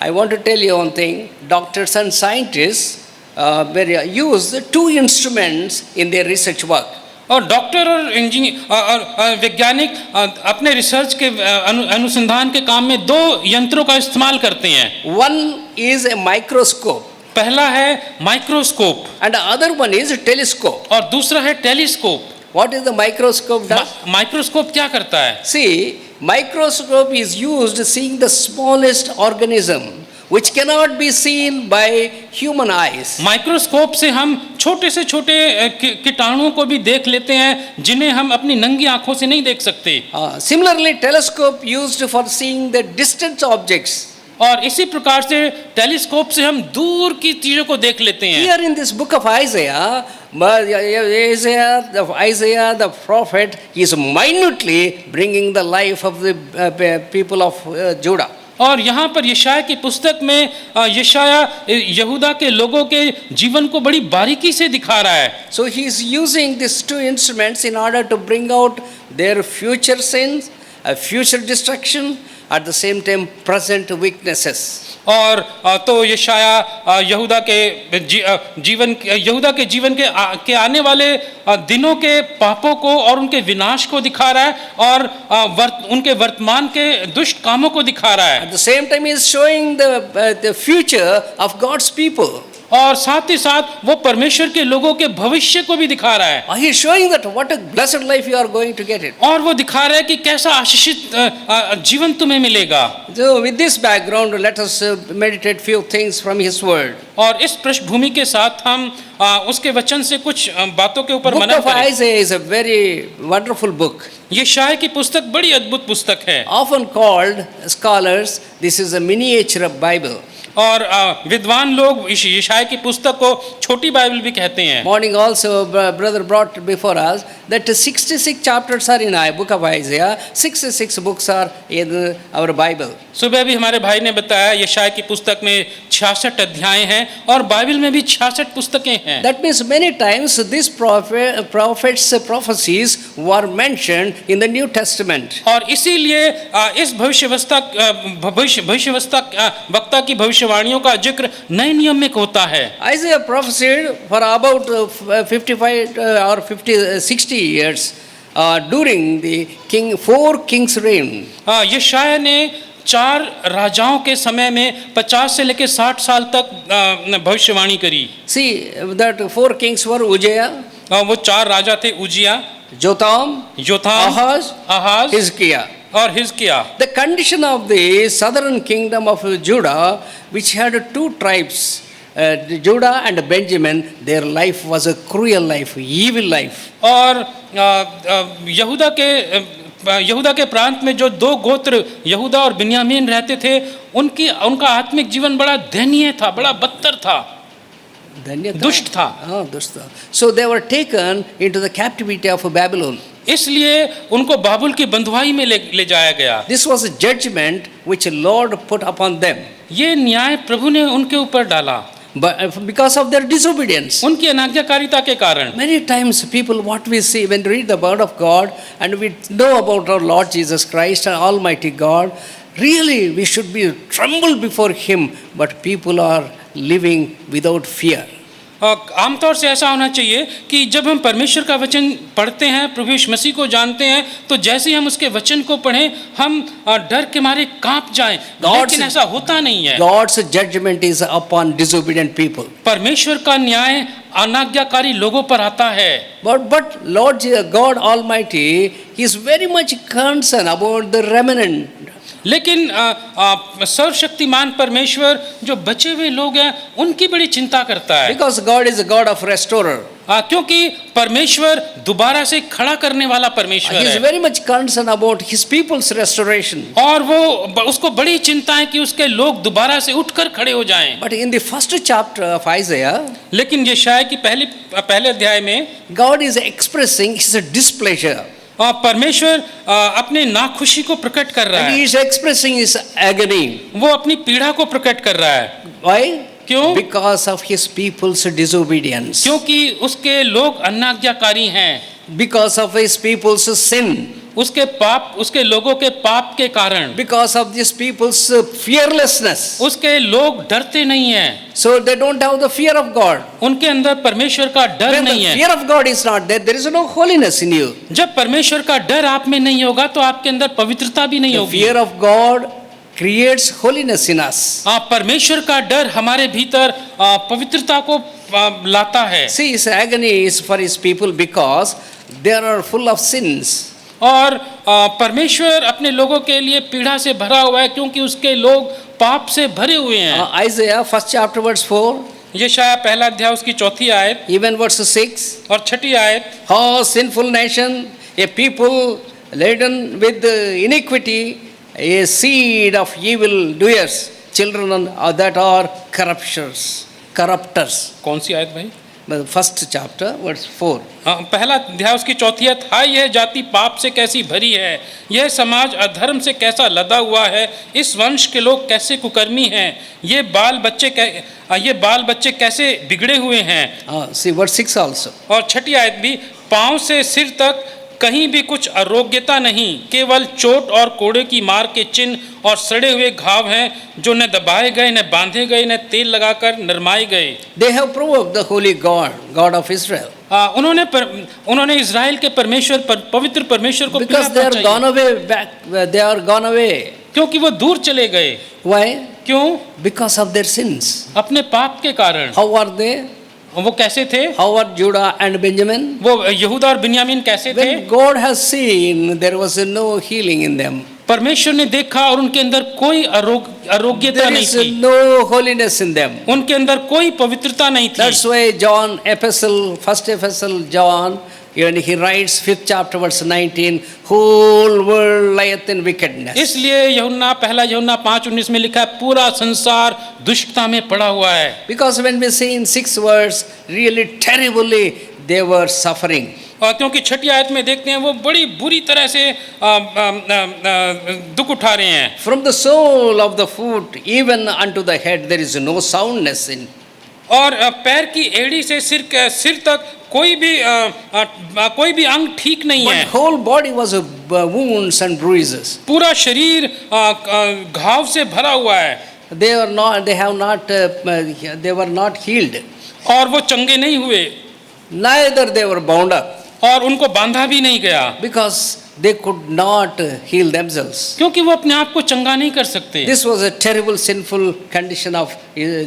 Speaker 1: I want to tell you one thing. Doctors and scientists use two instruments in their research work.
Speaker 5: और डॉक्टर और इंजीनियर और वैज्ञानिक अपने रिसर्च के अनुसंधान के काम में दो यंत्रों का इस्तेमाल करते हैं।
Speaker 1: One is a microscope
Speaker 5: पहला है microscope
Speaker 1: and the other one is a telescope.
Speaker 5: और दूसरा है telescope.
Speaker 1: What is the microscope does?
Speaker 5: Microscope क्या करता है?
Speaker 1: See, microscope is used seeing the smallest organism which cannot be seen by human eyes.
Speaker 5: Microscope से हम छोटे से छोटे कीटाणुओं को भी देख लेते हैं जिन्हें हम अपनी नंगी आंखों से नहीं देख सकते।
Speaker 1: Similarly, telescope used for seeing the distant objects.
Speaker 5: और इसी प्रकार से टेलीस्कोप से हम दूर की चीजों को देख लेते हैं।
Speaker 1: Here in this book of Isaiah, Isaiah the prophet is minutely bringing the life of the people of Judah.
Speaker 5: और यहाँ पर यशायाह की पुस्तक में यशायाह यहूदा के लोगों के जीवन को बड़ी बारीकी से दिखा रहा है।
Speaker 1: So he is using these two instruments in order to bring out their future sins, future destruction, at the same time present weaknesses.
Speaker 5: और तो यशायाह यहूदा के जीवन के आने वाले दिनों के पापों को और उनके विनाश को दिखा रहा है और उनके वर्तमान के दुष्ट कामों को दिखा रहा है।
Speaker 1: At the same time he is showing the future of God's people.
Speaker 5: और साथ ही साथ वो परमेश्वर के लोगों के भविष्य को भी दिखा रहा है,
Speaker 1: He is showing that what a blessed life you are going to get it.
Speaker 5: और वो दिखा रहा है कि कैसा आशीषित जीवन तुम्हें मिलेगा।
Speaker 1: So with this background, let us meditate few things from His Word.
Speaker 5: और इस पृष्ठभूमि के साथ हम उसके वचन से कुछ बातों के ऊपर
Speaker 1: Book
Speaker 5: मनन
Speaker 1: of
Speaker 5: करें।
Speaker 1: Isaiah is a very wonderful book.
Speaker 5: ये शाय की पुस्तक बड़ी अद्भुत पुस्तक है,
Speaker 1: Often called scholars, this is a miniature of Bible.
Speaker 5: और विद्वान लोग इस यशाय की पुस्तक को छोटी बाइबल भी कहते हैं।
Speaker 1: Morning also, brother brought before us that 66 chapters are in book of Isaiah. 66 books are in our Bible.
Speaker 5: सुबह भी हमारे भाई ने बताया यशाय की पुस्तक में 66 अध्याय हैं और बाइबल में भी 66 पुस्तकें हैं।
Speaker 1: That means many times these prophets' prophecies were mentioned in the New Testament.
Speaker 5: और इसीलिए इस वक्ता की भविष्यवाणियों का जिक्र नए नियम में होता है।
Speaker 1: Isaiah prophesied for about 55 or 60 years during the four kings' reign.
Speaker 5: यशाया ने 4 राजाओं के समय में 50 से लेकर 60 साल तक भविष्यवाणी करी।
Speaker 1: See that 4 kings were Uzziah,
Speaker 5: वो 4 राजा थे, उजिया,
Speaker 1: Jotham,
Speaker 5: योथाम,
Speaker 1: Ahaz,
Speaker 5: आहाज
Speaker 1: Hezekiah.
Speaker 5: और हिजकिय्याह।
Speaker 1: The condition of the southern kingdom of Judah, which had 2 tribes, Judah and Benjamin, their life was a cruel life, evil life.
Speaker 5: और यहूदा के प्रांत में जो 2 गोत्र यहूदा और बिन्यामीन रहते थे, उनका आत्मिक जीवन बड़ा दयनीय था, बड़ा बदतर था, दुष्ट था।
Speaker 1: दुष्ट था। So they were taken into the captivity of Babylon.
Speaker 5: इसलिए उनको बाबुल की बंधुआई में ले जाया गया।
Speaker 1: This was a judgment which the Lord put upon them.
Speaker 5: ये न्याय प्रभु ने उनके ऊपर डाला,
Speaker 1: But because of their disobedience.
Speaker 5: उनकी अनाज्ञाकारिता के कारण।
Speaker 1: Many times people, what we see when we read the word of God and we know about our Lord Jesus Christ and Almighty God, really we should be tremble before Him, but people are living without fear.
Speaker 5: आमतौर से ऐसा होना चाहिए कि जब हम परमेश्वर का वचन पढ़ते हैं, प्रभु यीशु मसीह को जानते हैं, तो जैसे ही हम उसके वचन को पढ़ें, हम डर के मारे कांप जाएं, लेकिन ऐसा होता नहीं है।
Speaker 1: God's judgment is upon disobedient people.
Speaker 5: परमेश्वर का न्याय अनाज्ञाकारी लोगों पर आता है।
Speaker 1: But Lord God Almighty, He is very much concerned about the remnant.
Speaker 5: लेकिन सर्वशक्तिमान परमेश्वर जो बचे हुए लोग हैं, उनकी बड़ी चिंता करता है।
Speaker 1: Because God is a God of restorer.
Speaker 5: क्योंकि परमेश्वर दोबारा से खड़ा करने वाला परमेश्वर
Speaker 1: He is
Speaker 5: है।
Speaker 1: very much concerned about His people's restoration.
Speaker 5: और वो उसको बड़ी चिंता है कि उसके लोग दोबारा से उठकर खड़े हो जाएं।
Speaker 1: But in the first chapter of Isaiah,
Speaker 5: लेकिन यशायाह की पहले अध्याय में
Speaker 1: God is expressing His displeasure.
Speaker 5: परमेश्वर अपने नाखुशी को प्रकट कर रहा
Speaker 1: And He
Speaker 5: है,
Speaker 1: is expressing His agony.
Speaker 5: वो अपनी पीड़ा को प्रकट कर रहा है।
Speaker 1: Why?
Speaker 5: क्यों?
Speaker 1: Because of His people's disobedience.
Speaker 5: क्योंकि उसके लोग अनाज्ञाकारी हैं,
Speaker 1: Because of His people's sin.
Speaker 5: उसके पाप, उसके लोगों के पाप के कारण,
Speaker 1: Because of these people's fearlessness.
Speaker 5: उसके लोग डरते नहीं हैं,
Speaker 1: So they don't have the fear of God.
Speaker 5: उनके अंदर परमेश्वर का डर
Speaker 1: When
Speaker 5: नहीं
Speaker 1: the
Speaker 5: है।
Speaker 1: fear of God is not there, there is no holiness in you.
Speaker 5: जब परमेश्वर का डर आप में नहीं होगा तो आपके अंदर पवित्रता भी नहीं
Speaker 1: The
Speaker 5: होगी।
Speaker 1: fear of God creates holiness in us.
Speaker 5: परमेश्वर का डर हमारे भीतर पवित्रता को लाता है।
Speaker 1: See, His agony is for His people because they are full of sins.
Speaker 5: और परमेश्वर अपने लोगों के लिए पीड़ा से भरा हुआ है, क्योंकि उसके लोग पाप से भरे हुए हैं।
Speaker 1: Isaiah 1st chapter verse 4,
Speaker 5: यशायाह पहला अध्याय उसकी 4थी आयत
Speaker 1: even verse 6.
Speaker 5: और 6ठी आयत,
Speaker 1: Oh, sinful nation, a people laden with iniquity, a seed of evil doers, children that are corrupters.
Speaker 5: कौन सी आयत भाई?
Speaker 1: First chapter verse 4.
Speaker 5: पहला अध्याय उसकी 4थी आयत, हाय यह जाति पाप से कैसी भरी है, यह समाज अधर्म से कैसा लदा हुआ है, इस वंश के लोग कैसे कुकर्मी हैं, ये बाल बच्चे कैसे बिगड़े हुए हैं।
Speaker 1: See verse 6 also.
Speaker 5: और 6ठी आयत भी, पाँव से सिर तक कहीं भी कुछ अरोग्यता नहीं, केवल चोट और कोड़े की मार के चिन्ह और सड़े हुए घाव हैं, जो न दबाए गए, न बांधे गए, न तेल लगाकर नरमाए गए।
Speaker 1: They have provoked the holy God of Israel.
Speaker 5: उन्होंने इज़राइल के परमेश्वर पवित्र परमेश्वर को
Speaker 1: Because they are gone away back, they are gone away.
Speaker 5: क्योंकि वो दूर चले गए।
Speaker 1: Why?
Speaker 5: क्यों?
Speaker 1: Because of their sins.
Speaker 5: अपने पाप के कारण।
Speaker 1: How are they?
Speaker 5: वो कैसे थे?
Speaker 1: How are Judah and Benjamin?
Speaker 5: वो यहूदा और बिन्यामीन कैसे थे?
Speaker 1: When God has seen there was no healing in them.
Speaker 5: परमेश्वर ने देखा और उनके अंदर कोई अरोग्यता
Speaker 1: There
Speaker 5: नहीं
Speaker 1: is
Speaker 5: थी,
Speaker 1: no holiness in them.
Speaker 5: उनके अंदर कोई पवित्रता नहीं थी।
Speaker 1: That's why John epistle, first epistle John, when he writes 5th chapter verse 19, whole world lieth in wickedness.
Speaker 5: इसलिए यूहन्ना पहला यूहन्ना 5:19 में लिखा है पूरा संसार दुष्टता में पड़ा हुआ है।
Speaker 1: Because when we see in 6 verse, really terribly they were suffering.
Speaker 5: और क्योंकि छठी आयत में देखते हैं वो बड़ी बुरी तरह से दुख उठा रहे हैं।
Speaker 1: From the sole of the foot even unto the head there is no soundness in.
Speaker 5: और पैर की एड़ी से सिर तक कोई भी अंग ठीक नहीं
Speaker 1: But
Speaker 5: है।
Speaker 1: whole body was wounds and bruises.
Speaker 5: पूरा शरीर घाव से भरा हुआ है।
Speaker 1: They were not healed.
Speaker 5: और वो चंगे नहीं हुए
Speaker 1: Neither they were bound up.
Speaker 5: और उनको बांधा भी नहीं गया,
Speaker 1: Because they could not heal themselves.
Speaker 5: क्योंकि वो अपने आप को चंगा नहीं कर सकते।
Speaker 1: This was a terrible sinful condition of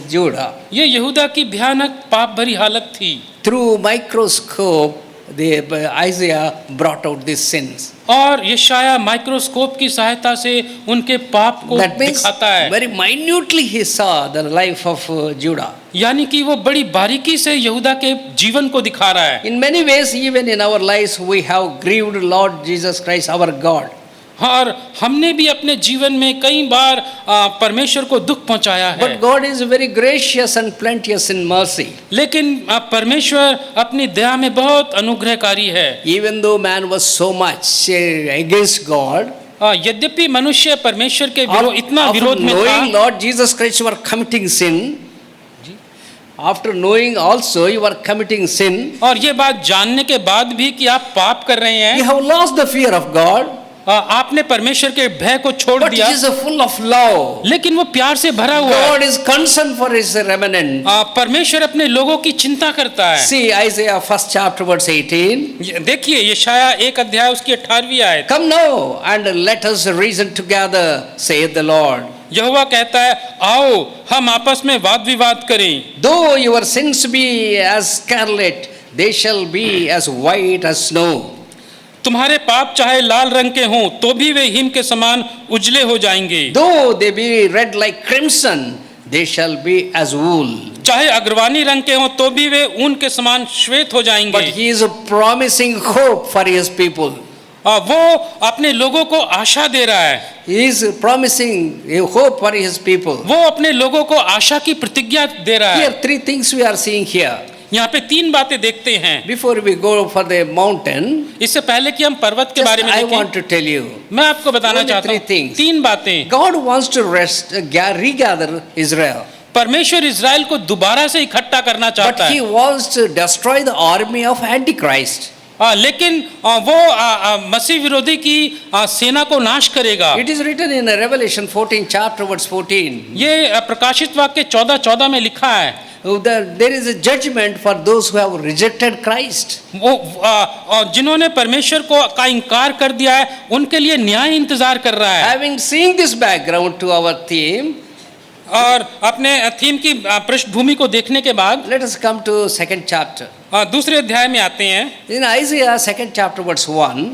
Speaker 1: Judah.
Speaker 5: ये यहूदा की भयानक पाप भरी हालत थी।
Speaker 1: Through microscope, Isaiah brought out these sins.
Speaker 5: और यशाया माइक्रोस्कोप की सहायता से उनके पाप को
Speaker 1: That means
Speaker 5: दिखाता है।
Speaker 1: very minutely he saw the life of Judah.
Speaker 5: यानी कि वो बड़ी बारीकी से यहूदा के जीवन को दिखा रहा है।
Speaker 1: In many ways, even in our lives, we have grieved Lord Jesus Christ, our God.
Speaker 5: और हमने भी अपने जीवन में कई बार परमेश्वर को दुख पहुंचाया है।
Speaker 1: But God is very gracious and plenteous in mercy.
Speaker 5: लेकिन परमेश्वर अपनी दया में बहुत अनुग्रहकारी है।
Speaker 1: Even though man was so much against God,
Speaker 5: यद्यपि मनुष्य परमेश्वर के इतना
Speaker 1: after
Speaker 5: विरोध में
Speaker 1: knowing
Speaker 5: था,
Speaker 1: Lord Jesus Christ you were committing sin, after knowing also you were committing sin,
Speaker 5: और ये बात जानने के बाद भी कि आप पाप कर रहे
Speaker 1: you
Speaker 5: हैं,
Speaker 1: have lost the fear of God,
Speaker 5: आपने परमेश्वर के भय को छोड़
Speaker 1: but
Speaker 5: दिया,
Speaker 1: he is full of love.
Speaker 5: लेकिन वो प्यार से भरा हुआ है।
Speaker 1: God is concerned for his remnant.
Speaker 5: परमेश्वर अपने लोगों की चिंता करता है।
Speaker 1: See Isaiah 1st chapter verse 18.
Speaker 5: देखिए यशाया 1 अध्याय उसकी 18वीं आयत।
Speaker 1: Come now and let us reason together, saith the Lord.
Speaker 5: यहोवा कहता है आओ हम आपस में वाद विवाद करें।
Speaker 1: Though your sins be as scarlet, they shall be as white as snow.
Speaker 5: तुम्हारे पाप चाहे लाल रंग के हों तो भी वे हिम के समान उजले हो जाएंगे।
Speaker 1: Though they be red like crimson, they shall be as wool.
Speaker 5: चाहे अग्रवानी रंग के हों तो भी वे ऊन के समान श्वेत हो जाएंगे।
Speaker 1: But he is promising hope for his people.
Speaker 5: वो अपने लोगों को आशा दे रहा है।
Speaker 1: He is promising a hope for his people.
Speaker 5: वो अपने लोगों को आशा की प्रतिज्ञा दे रहा है।
Speaker 1: Here 3 things we are seeing here.
Speaker 5: यहाँ पे 3 बातें देखते हैं।
Speaker 1: Before we go for the mountain,
Speaker 5: इससे पहले कि हम पर्वत के
Speaker 1: just
Speaker 5: बारे में
Speaker 1: I
Speaker 5: देखें,
Speaker 1: want to tell you,
Speaker 5: मैं आपको बताना
Speaker 1: only
Speaker 5: चाहता
Speaker 1: 3
Speaker 5: हूँ
Speaker 1: things.
Speaker 5: 3 बातें।
Speaker 1: God wants to regather Israel.
Speaker 5: परमेश्वर इज़राइल को दोबारा से इकट्ठा करना
Speaker 1: But
Speaker 5: चाहता
Speaker 1: he
Speaker 5: है,
Speaker 1: wants to destroy the army of Antichrist.
Speaker 5: लेकिन वो मसीह विरोधी की सेना को नाश करेगा।
Speaker 1: It is written in Revelation 14 chapter verse 14.
Speaker 5: ये प्रकाशित वाक्य 14:14 में लिखा है।
Speaker 1: There is a judgment for those who have rejected Christ.
Speaker 5: वो जिन्होंने परमेश्वर को का इनकार कर दिया है उनके लिए न्याय इंतजार कर रहा है।
Speaker 1: Having seen this background to our theme,
Speaker 5: और अपने थीम की पृष्ठभूमि को देखने के बाद
Speaker 1: let us come to second chapter.
Speaker 5: दूसरे अध्याय में आते हैं।
Speaker 1: In Isaiah 2nd chapter verse 1,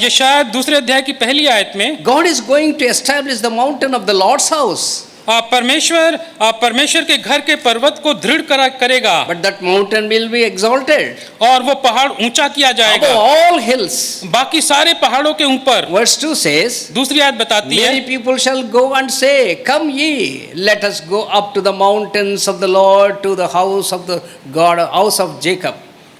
Speaker 5: यशायाह दूसरे अध्याय की पहली आयत में
Speaker 1: God is going to establish the mountain of the Lord's house.
Speaker 5: परमेश्वर के घर के पर्वत को दृढ़ करेगा,
Speaker 1: But that mountain will be exalted
Speaker 5: और वो पहाड़ ऊंचा किया
Speaker 1: above
Speaker 5: जाएगा
Speaker 1: all hills.
Speaker 5: बाकी सारे पहाड़ों के ऊपर।
Speaker 1: Verse 2 says,
Speaker 5: दूसरी आयत बताती है
Speaker 1: many people shall go and say, come ye, let us go up to the mountains of the Lord, to the house of the God, house of Jacob.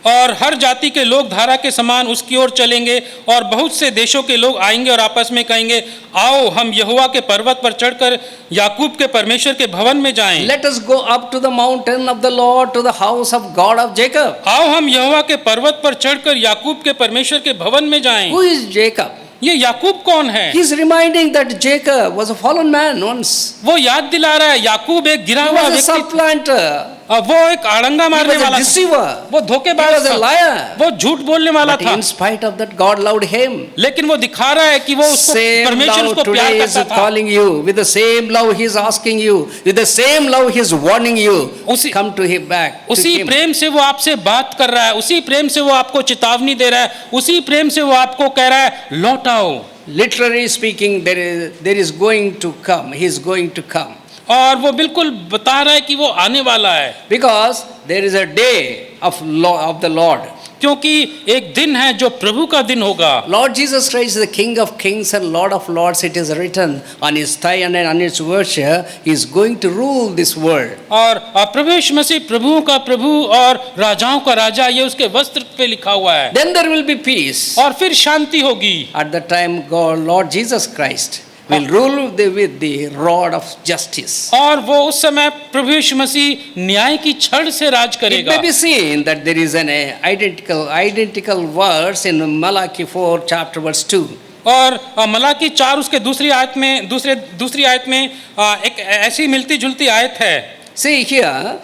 Speaker 5: और हर जाति के लोग धारा के समान उसकी ओर चलेंगे और बहुत से देशों के लोग आएंगे और आपस में कहेंगे आओ हम यहोवा के पर्वत पर चढ़कर याकूब के परमेश्वर के भवन में जाएं।
Speaker 1: Let us go up to the mountain of the Lord, to the house of God of Jacob.
Speaker 5: आओ हम यहोवा के पर्वत पर चढ़कर याकूब के परमेश्वर के भवन में जाएं।
Speaker 1: Who is Jacob?
Speaker 5: ये याकूब कौन है?
Speaker 1: He is reminding that Jacob was a fallen man once.
Speaker 5: वो याद दिला रहा है याकूब एक गिरा
Speaker 1: He
Speaker 5: हुआ
Speaker 1: was a
Speaker 5: व्यक्ति,
Speaker 1: supplanter.
Speaker 5: वो एक आड़ंगा
Speaker 1: He
Speaker 5: मारने
Speaker 1: was a
Speaker 5: वाला था,
Speaker 1: deceiver.
Speaker 5: वो
Speaker 1: He
Speaker 5: धोखेबाज
Speaker 1: was a
Speaker 5: था,
Speaker 1: liar.
Speaker 5: वो झूठ बोलने वाला
Speaker 1: But
Speaker 5: था,
Speaker 1: in spite of that, God loved him.
Speaker 5: लेकिन वो दिखा रहा है कि वो उसको
Speaker 1: Same
Speaker 5: परमेश्वर
Speaker 1: love
Speaker 5: उसको
Speaker 1: today
Speaker 5: प्यार
Speaker 1: is
Speaker 5: करता था।
Speaker 1: calling you. With the same love He is asking you. With the same love He is warning you.
Speaker 5: उसी-
Speaker 1: Come to Him back. To
Speaker 5: उसी
Speaker 1: him.
Speaker 5: प्रेम से वो आपसे बात कर रहा है, उसी प्रेम से वो आपको चेतावनी दे रहा है, उसी प्रेम से वो आपको कह रहा है लौट आओ।
Speaker 1: Literally speaking, there is going to come. He is going to come.
Speaker 5: और वो बिल्कुल बता रहा है कि वो आने वाला है,
Speaker 1: Because there is a day of the Lord.
Speaker 5: क्योंकि एक दिन है जो प्रभु का दिन होगा।
Speaker 1: Lord Jesus Christ is the King of kings and Lord of lords. It is written on His thigh and on His vesture, He is going to rule this world.
Speaker 5: और प्रभु यीशु मसीह प्रभुओं का प्रभु और राजाओं का राजा, ये उसके वस्त्र पे लिखा हुआ है।
Speaker 1: Then there will be peace.
Speaker 5: और फिर शांति होगी।
Speaker 1: At the time, God, Lord Jesus Christ will rule with the rod of justice.
Speaker 5: और वो उस समय प्रभु यीशु मसीह न्याय की छड़ से राज
Speaker 1: It
Speaker 5: करेगा।
Speaker 1: may be seen that there is an identical verse in Malachi 4 chapter verse 2.
Speaker 5: और मलाकी 4 उसके दूसरी आयत में एक ऐसी मिलती जुलती आयत है।
Speaker 1: See here,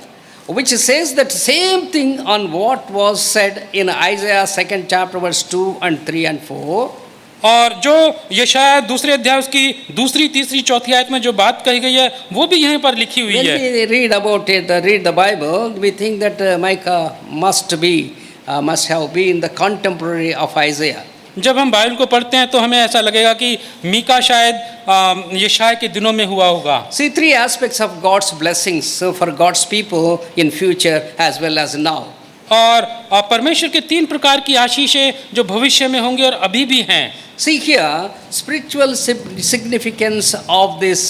Speaker 1: which says that same thing on what was said in Isaiah 2nd chapter verse 2 and 3 and 4.
Speaker 5: और जो यशायाह दूसरे अध्याय उसकी दूसरी तीसरी चौथी आयत में जो बात कही गई है वो भी यहीं पर लिखी हुई
Speaker 1: When
Speaker 5: है।
Speaker 1: we read about it, read the Bible, we think that Micah must have been the contemporary of Isaiah.
Speaker 5: जब हम बाइबल को पढ़ते हैं तो हमें ऐसा लगेगा कि मीका शायद यशायाह के दिनों में हुआ होगा।
Speaker 1: See, three aspects of God's blessings for God's people in future as well as now.
Speaker 5: और परमेश्वर के 3 प्रकार की आशीषें जो भविष्य में होंगी और अभी भी हैं।
Speaker 1: See here, spiritual significance of this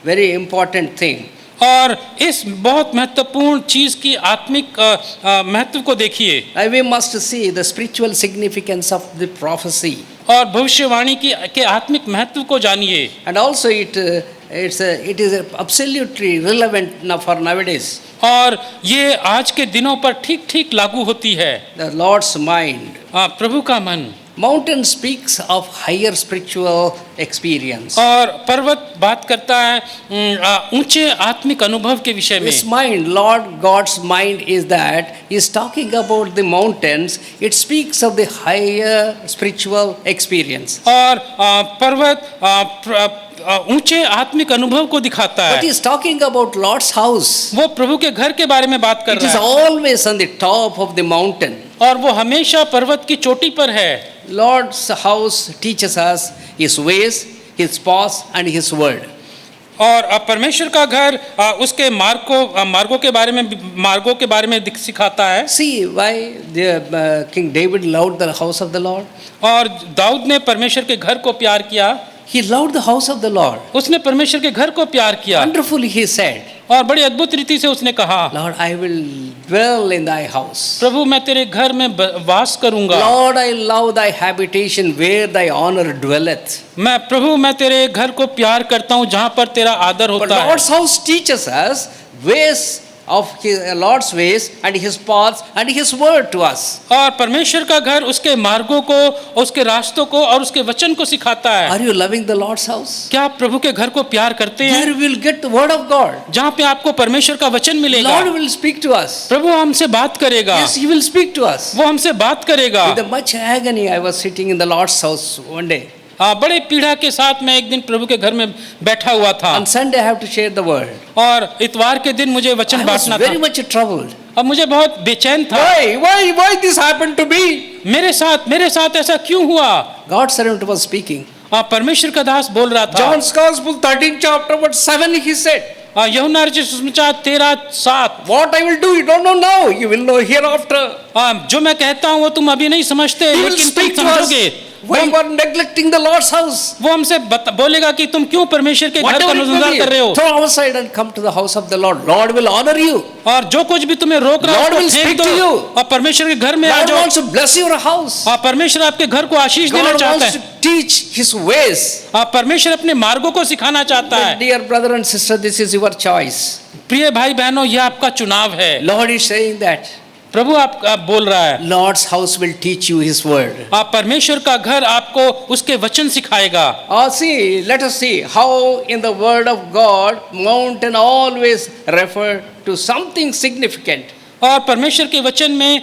Speaker 1: very important thing.
Speaker 5: और इस बहुत महत्वपूर्ण चीज की आत्मिक महत्व को देखिए।
Speaker 1: We must see the spiritual significance of the prophecy.
Speaker 5: और भविष्यवाणी के आत्मिक महत्व को जानिए।
Speaker 1: And also it is absolutely relevant now for nowadays.
Speaker 5: और ये आज के दिनों पर ठीक ठीक लागू होती है।
Speaker 1: The Lord's mind.
Speaker 5: प्रभु का मन।
Speaker 1: Mountain speaks of higher spiritual experience.
Speaker 5: और पर्वत बात करता है ऊंचे आत्मिक अनुभव के विषय में।
Speaker 1: His mind, Lord God's mind is that He is talking about the mountains. It speaks of the higher spiritual experience.
Speaker 5: और पर्वत ऊंचे आत्मिक अनुभव को दिखाता
Speaker 1: But
Speaker 5: है।
Speaker 1: He is talking about Lord's house.
Speaker 5: वो प्रभु के घर के बारे में बात कर
Speaker 1: It is
Speaker 5: रहा है
Speaker 1: always on the top of the mountain.
Speaker 5: और वो हमेशा पर्वत की चोटी पर है।
Speaker 1: Lord's house teaches us His ways, His paths and His word.
Speaker 5: और परमेश्वर का घर उसके मार्गों के बारे में सिखाता है।
Speaker 1: See why the King David loved the house of the Lord.
Speaker 5: और दाऊद ने परमेश्वर के घर को प्यार किया।
Speaker 1: He loved the house of the Lord.
Speaker 5: उसने परमेश्वर के घर को प्यार किया।
Speaker 1: Wonderfully he said,
Speaker 5: और बड़ी अद्भुत रीति से उसने कहा,
Speaker 1: Lord, I will dwell in thy house.
Speaker 5: प्रभु मैं तेरे घर में वास करूंगा।
Speaker 1: Lord, I love thy habitation where thy honor dwelleth.
Speaker 5: मैं तेरे घर को प्यार करता हूँ जहाँ पर तेरा आदर
Speaker 1: But
Speaker 5: होता है।
Speaker 1: Lord's house teaches us ways of Lord's ways and His paths and His word to us.
Speaker 5: और परमेश्वर का घर उसके मार्गों को, उसके रास्तों को और उसके वचन को सिखाता है।
Speaker 1: Are you loving the Lord's house?
Speaker 5: क्या आप प्रभु के घर को प्यार करते हैं?
Speaker 1: There we will get the word of God.
Speaker 5: जहाँ पे आपको परमेश्वर का वचन मिलेगा।
Speaker 1: Lord will speak to us.
Speaker 5: प्रभु हमसे बात करेगा।
Speaker 1: Yes, He will speak to us.
Speaker 5: वो हमसे बात करेगा।
Speaker 1: With much agony, I was sitting in the Lord's house one day.
Speaker 5: बड़े पीड़ा के साथ मैं एक दिन प्रभु के घर में बैठा हुआ था।
Speaker 1: On Sunday, I have to share the word.
Speaker 5: और इतवार के दिन मुझे
Speaker 1: I
Speaker 5: वचन
Speaker 1: was
Speaker 5: बांटना
Speaker 1: very
Speaker 5: था।
Speaker 1: much troubled.
Speaker 5: अब मुझे बहुत बेचैन था।
Speaker 1: Why this happened to me?
Speaker 5: मेरे साथ ऐसा क्यों हुआ?
Speaker 1: God's servant was speaking.
Speaker 5: परमेश्वर का दास बोल रहा था।
Speaker 1: John's Gospel 13 chapter verse 7 he said.
Speaker 5: यूहन्ना रचित सुसमाचार 13:7।
Speaker 1: What I will do you don't know now, you will know hereafter.
Speaker 5: जो मैं कहता हूँ वो तुम अभी नहीं समझते,
Speaker 1: He will
Speaker 5: लेकिन
Speaker 1: speak
Speaker 5: तुम
Speaker 1: to us.
Speaker 5: समझोगे।
Speaker 1: Why you are neglecting the Lord's house?
Speaker 5: वो हमसे बोलेगा कि तुम क्यों परमेश्वर के घर का
Speaker 1: Whatever it
Speaker 5: नजर
Speaker 1: may
Speaker 5: कर रहे
Speaker 1: be,
Speaker 5: हो।
Speaker 1: throw outside and come to the house of the Lord. Lord will honor you.
Speaker 5: और जो कुछ भी तुम्हें रोक रहा है
Speaker 1: Lord will
Speaker 5: उसको फेंक
Speaker 1: speak
Speaker 5: दो
Speaker 1: to you.
Speaker 5: और परमेश्वर के घर में आ
Speaker 1: God
Speaker 5: जाओ।
Speaker 1: wants to bless your house.
Speaker 5: परमेश्वर आपके घर को आशीष देना
Speaker 1: God
Speaker 5: चाहता
Speaker 1: wants
Speaker 5: है।
Speaker 1: to teach His ways.
Speaker 5: परमेश्वर अपने मार्गों को सिखाना चाहता
Speaker 1: But
Speaker 5: है।
Speaker 1: dear brother and sister, this is your choice.
Speaker 5: प्रिय भाई बहनों, यह आपका चुनाव है।
Speaker 1: Lord is saying that
Speaker 5: प्रभु आप बोल रहा है,
Speaker 1: Lord's house will teach you His word.
Speaker 5: आप परमेश्वर का घर आपको उसके वचन सिखाएगा।
Speaker 1: See, let us see how in the word of God, mountain always refer to something significant.
Speaker 5: और परमेश्वर के वचन में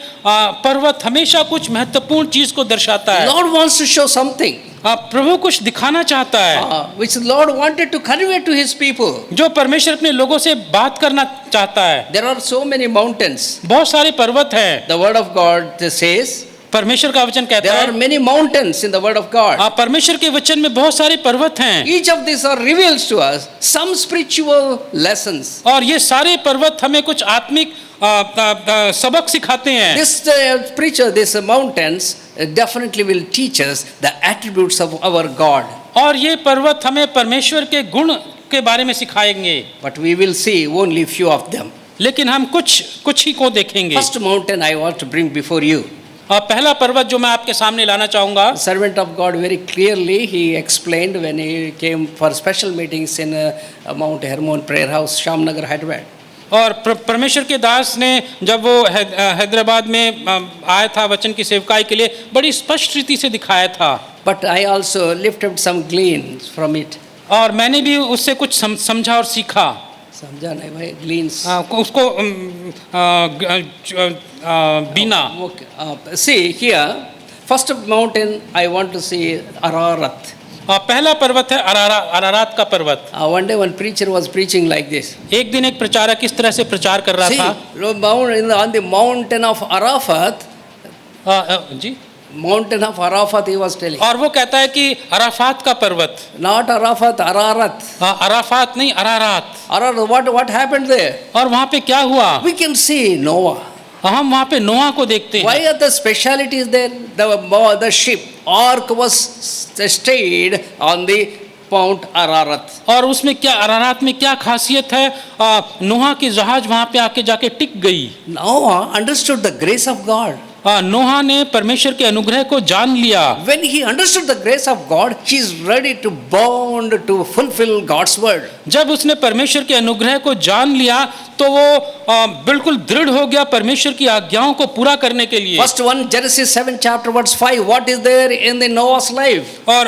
Speaker 5: पर्वत हमेशा कुछ महत्वपूर्ण चीज को दर्शाता है।
Speaker 1: Lord wants to show something
Speaker 5: प्रभु कुछ दिखाना चाहता है,
Speaker 1: which the Lord wanted to convey to His people.
Speaker 5: जो परमेश्वर अपने लोगों से बात करना चाहता है।
Speaker 1: There are so many mountains.
Speaker 5: बहुत सारे पर्वत हैं।
Speaker 1: The word of God says
Speaker 5: परमेश्वर का वचन कहता
Speaker 1: there
Speaker 5: है,
Speaker 1: are many mountains in the word of God.
Speaker 5: परमेश्वर के वचन में बहुत सारे पर्वत हैं,
Speaker 1: Each of these are reveals to us some spiritual lessons.
Speaker 5: और ये सारे पर्वत हमें कुछ आत्मिक सबक सिखाते हैं।
Speaker 1: These mountains definitely will teach us the attributes of our God.
Speaker 5: और ये पर्वत हमें परमेश्वर के गुण के बारे में सिखाएंगे,
Speaker 1: But we will see only few of them.
Speaker 5: लेकिन हम कुछ ही को देखेंगे।
Speaker 1: First mountain I want to bring before you.
Speaker 5: पहला पर्वत जो मैं आपके सामने लाना चाहूंगा,
Speaker 1: Servant of God very clearly he explained when he came for special meetings in Mount Hermon Prayer House, Shamnagar, Hyderabad.
Speaker 5: और परमेश्वर के दास ने जब वो हैदराबाद में आया था वचन की सेवकाई के लिए, बड़ी स्पष्ट रीति से दिखाया था।
Speaker 1: But I also lifted some gleans from it.
Speaker 5: और मैंने भी उससे कुछ समझा और सीखा।
Speaker 1: समझा नहीं भाई, gleans.
Speaker 5: उसको बीना।
Speaker 1: See here, first mountain I want to see Ararat.
Speaker 5: पहला पर्वत है अरारात का पर्वत।
Speaker 1: One day one preacher was preaching like this.
Speaker 5: एक दिन एक प्रचारक इस तरह से प्रचार कर रहा
Speaker 1: See,
Speaker 5: था।
Speaker 1: on the mountain of Arafat,
Speaker 5: ji,
Speaker 1: mountain of Arafat he was telling.
Speaker 5: और वो कहता है कि अराफात का पर्वत,
Speaker 1: Not Arafat, Ararat.
Speaker 5: अराफात नहीं Ararat.
Speaker 1: Ararat, what happened there?
Speaker 5: और वहाँ पे क्या हुआ?
Speaker 1: We can see Noah.
Speaker 5: हम वहाँ पे नोआ को देखते हैं।
Speaker 1: Why are the specialities there? The ship, ark was stayed on the Mount Ararat.
Speaker 5: और उसमें क्या, अरारात में क्या खासियत है? नोहा की जहाज वहाँ पे आके जाके टिक गई।
Speaker 1: Noah understood the grace of God.
Speaker 5: नोहा ने परमेश्वर के अनुग्रह को जान लिया।
Speaker 1: When he understood the grace of God, he is ready to bound to fulfill God's word.
Speaker 5: जब उसने परमेश्वर के अनुग्रह को जान लिया तो वो बिल्कुल दृढ़ हो गया परमेश्वर की आज्ञाओं को पूरा करने के लिए।
Speaker 1: First one, Genesis 7 chapter verse 5. What is there in the Noah's life?
Speaker 5: और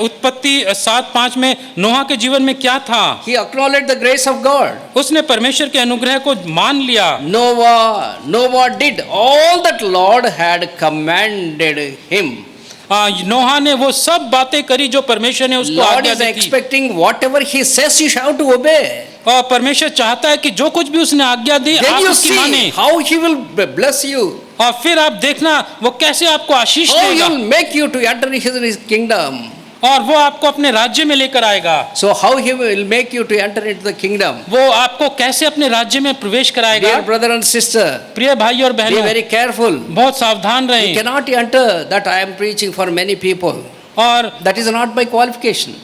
Speaker 5: उत्पत्ति 7:5 में नोहा के जीवन में क्या था?
Speaker 1: He acknowledged the grace of God.
Speaker 5: उसने परमेश्वर के अनुग्रह को मान लिया।
Speaker 1: Noah did all that Lord had commanded him.
Speaker 5: नोहा ने वो सब बातें करी जो परमेश्वर ने उसको
Speaker 1: Lord
Speaker 5: आज्ञा
Speaker 1: is
Speaker 5: दी थी।
Speaker 1: expecting whatever he says you have to obey.
Speaker 5: और परमेश्वर चाहता है कि जो कुछ भी उसने आज्ञा दी
Speaker 1: Then
Speaker 5: आप
Speaker 1: you
Speaker 5: उसकी
Speaker 1: see
Speaker 5: माने।
Speaker 1: how he will bless you.
Speaker 5: और फिर आप देखना वो कैसे आपको आशीष
Speaker 1: How he
Speaker 5: देगा,
Speaker 1: will make you to enter his kingdom.
Speaker 5: और वो आपको अपने राज्य में लेकर आएगा।
Speaker 1: So how he will make you to enter into the kingdom.
Speaker 5: वो आपको कैसे अपने राज्य में प्रवेश कराएगा।
Speaker 1: Dear brother and sister,
Speaker 5: प्रिय भाई और
Speaker 1: be
Speaker 5: बहनों,
Speaker 1: very careful.
Speaker 5: बहुत सावधान
Speaker 1: You
Speaker 5: रहें।
Speaker 1: cannot enter that I am preaching for many people.
Speaker 5: और
Speaker 1: That is not my qualification.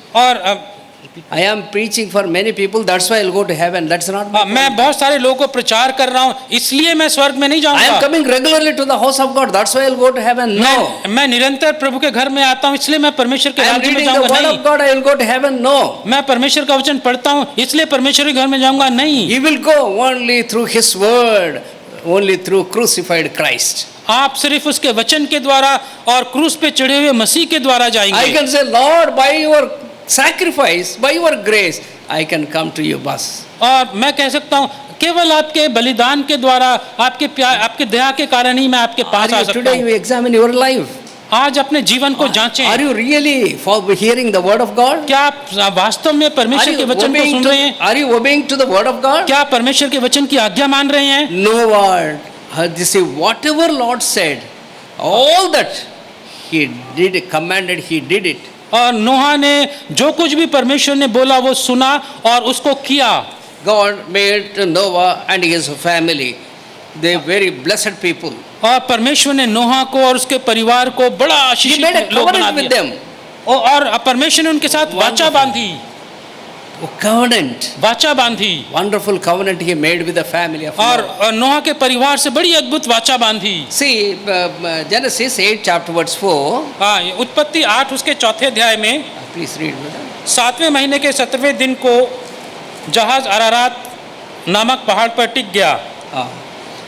Speaker 1: I am preaching for many people. That's why I'll go to heaven. That's not my
Speaker 5: मैं बहुत सारे लोगों को प्रचार कर रहा हूँ इसलिए मैं स्वर्ग में नहीं
Speaker 1: I am
Speaker 5: जाऊंगा।
Speaker 1: coming regularly to the house of God. That's why I'll go to heaven. No.
Speaker 5: मैं निरंतर प्रभु के घर में आता हूँ इसलिए मैं परमेश्वर के
Speaker 1: I am
Speaker 5: राज्य में
Speaker 1: reading the
Speaker 5: जाऊंगा
Speaker 1: word
Speaker 5: नहीं।
Speaker 1: of God. I will go to heaven. No.
Speaker 5: मैं परमेश्वर का वचन पढ़ता हूँ इसलिए परमेश्वर के घर में जाऊंगा नहीं।
Speaker 1: You will go only through His word, only through crucified Christ.
Speaker 5: आप सिर्फ उसके वचन के द्वारा और क्रूस पे चढ़े हुए मसीह के द्वारा
Speaker 1: I
Speaker 5: जाएंगे।
Speaker 1: can say, Lord, by your sacrifice, by your grace, I can come to you, बस.
Speaker 5: और मैं कह सकता हूँ केवल आपके बलिदान के द्वारा, आपके प्यार, आपके दया के कारण ही मैं आपके पास आ सकता
Speaker 1: Today
Speaker 5: हूँ।
Speaker 1: you examine your life.
Speaker 5: आज अपने जीवन को जांचें।
Speaker 1: Are you really for hearing the word of God?
Speaker 5: क्या आप वास्तव में
Speaker 1: Are
Speaker 5: परमेश्वर के
Speaker 1: you
Speaker 5: वचन को सुन रहे हैं?
Speaker 1: Are you obeying to the word of God?
Speaker 5: क्या परमेश्वर के वचन की आज्ञा मान रहे हैं?
Speaker 1: No word. This is whatever Lord said, all that He did, commanded, He did it.
Speaker 5: और नोहा ने जो कुछ भी परमेश्वर ने बोला वो सुना और उसको किया।
Speaker 1: God made Noah and his family. They very blessed people.
Speaker 5: और परमेश्वर ने नोहा को और उसके परिवार को बड़ा
Speaker 1: He made a
Speaker 5: आशीषित लोग बना
Speaker 1: covenant with
Speaker 5: दिया।
Speaker 1: them.
Speaker 5: और परमेश्वर ने उनके साथ वाचा बांधी।
Speaker 1: A covenant.
Speaker 5: वाचा बांधी।
Speaker 1: Wonderful covenant He made with the family of Noah.
Speaker 5: और नोहा के परिवार से बड़ी अद्भुत वाचा बांधी।
Speaker 1: See, Genesis 8 chapter verse 4.
Speaker 5: हाँ, उत्पत्ति 8 उसके 4थे अध्याय में
Speaker 1: Please read, brother.
Speaker 5: 7वें महीने के 17वें दिन को जहाज अरारात नामक पहाड़ पर टिक गया।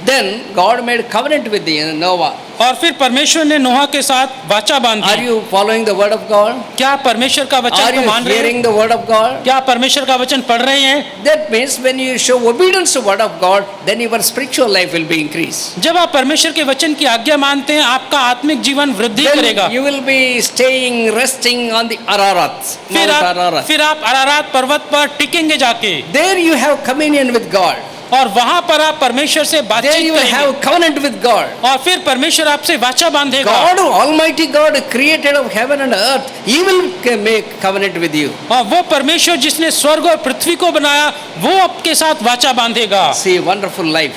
Speaker 1: Then God made covenant with the Noah.
Speaker 5: और फिर परमेश्वर ने नोहा के साथ वाचा
Speaker 1: Are
Speaker 5: बांधी।
Speaker 1: you following the word of God?
Speaker 5: क्या आप परमेश्वर का
Speaker 1: Are
Speaker 5: वचन को
Speaker 1: you
Speaker 5: मान रहे हैं?
Speaker 1: hearing the word of God?
Speaker 5: क्या आप परमेश्वर का वचन पढ़ रहे हैं?
Speaker 1: That means when you show obedience to word of God, then your spiritual life will be increased.
Speaker 5: जब आप परमेश्वर के वचन की आज्ञा मानते हैं, आपका आत्मिक जीवन वृद्धि करेगा।
Speaker 1: Then you will be staying, resting on the Ararat,
Speaker 5: फिर
Speaker 1: Mount
Speaker 5: आप
Speaker 1: Ararat.
Speaker 5: अरारात पर्वत पर टिकेंगे जाके,
Speaker 1: There you have communion with God.
Speaker 5: और वहां पर आप परमेश्वर से
Speaker 1: There
Speaker 5: बातचीत
Speaker 1: you will
Speaker 5: करेंगे,
Speaker 1: have covenant with God.
Speaker 5: और फिर परमेश्वर आपसे वाचा बांधेगा।
Speaker 1: God, Almighty God, creator of heaven and earth, He will make covenant with you.
Speaker 5: और वो परमेश्वर जिसने स्वर्ग और पृथ्वी को बनाया, वो आपके साथ वाचा बांधेगा।
Speaker 1: See, wonderful life.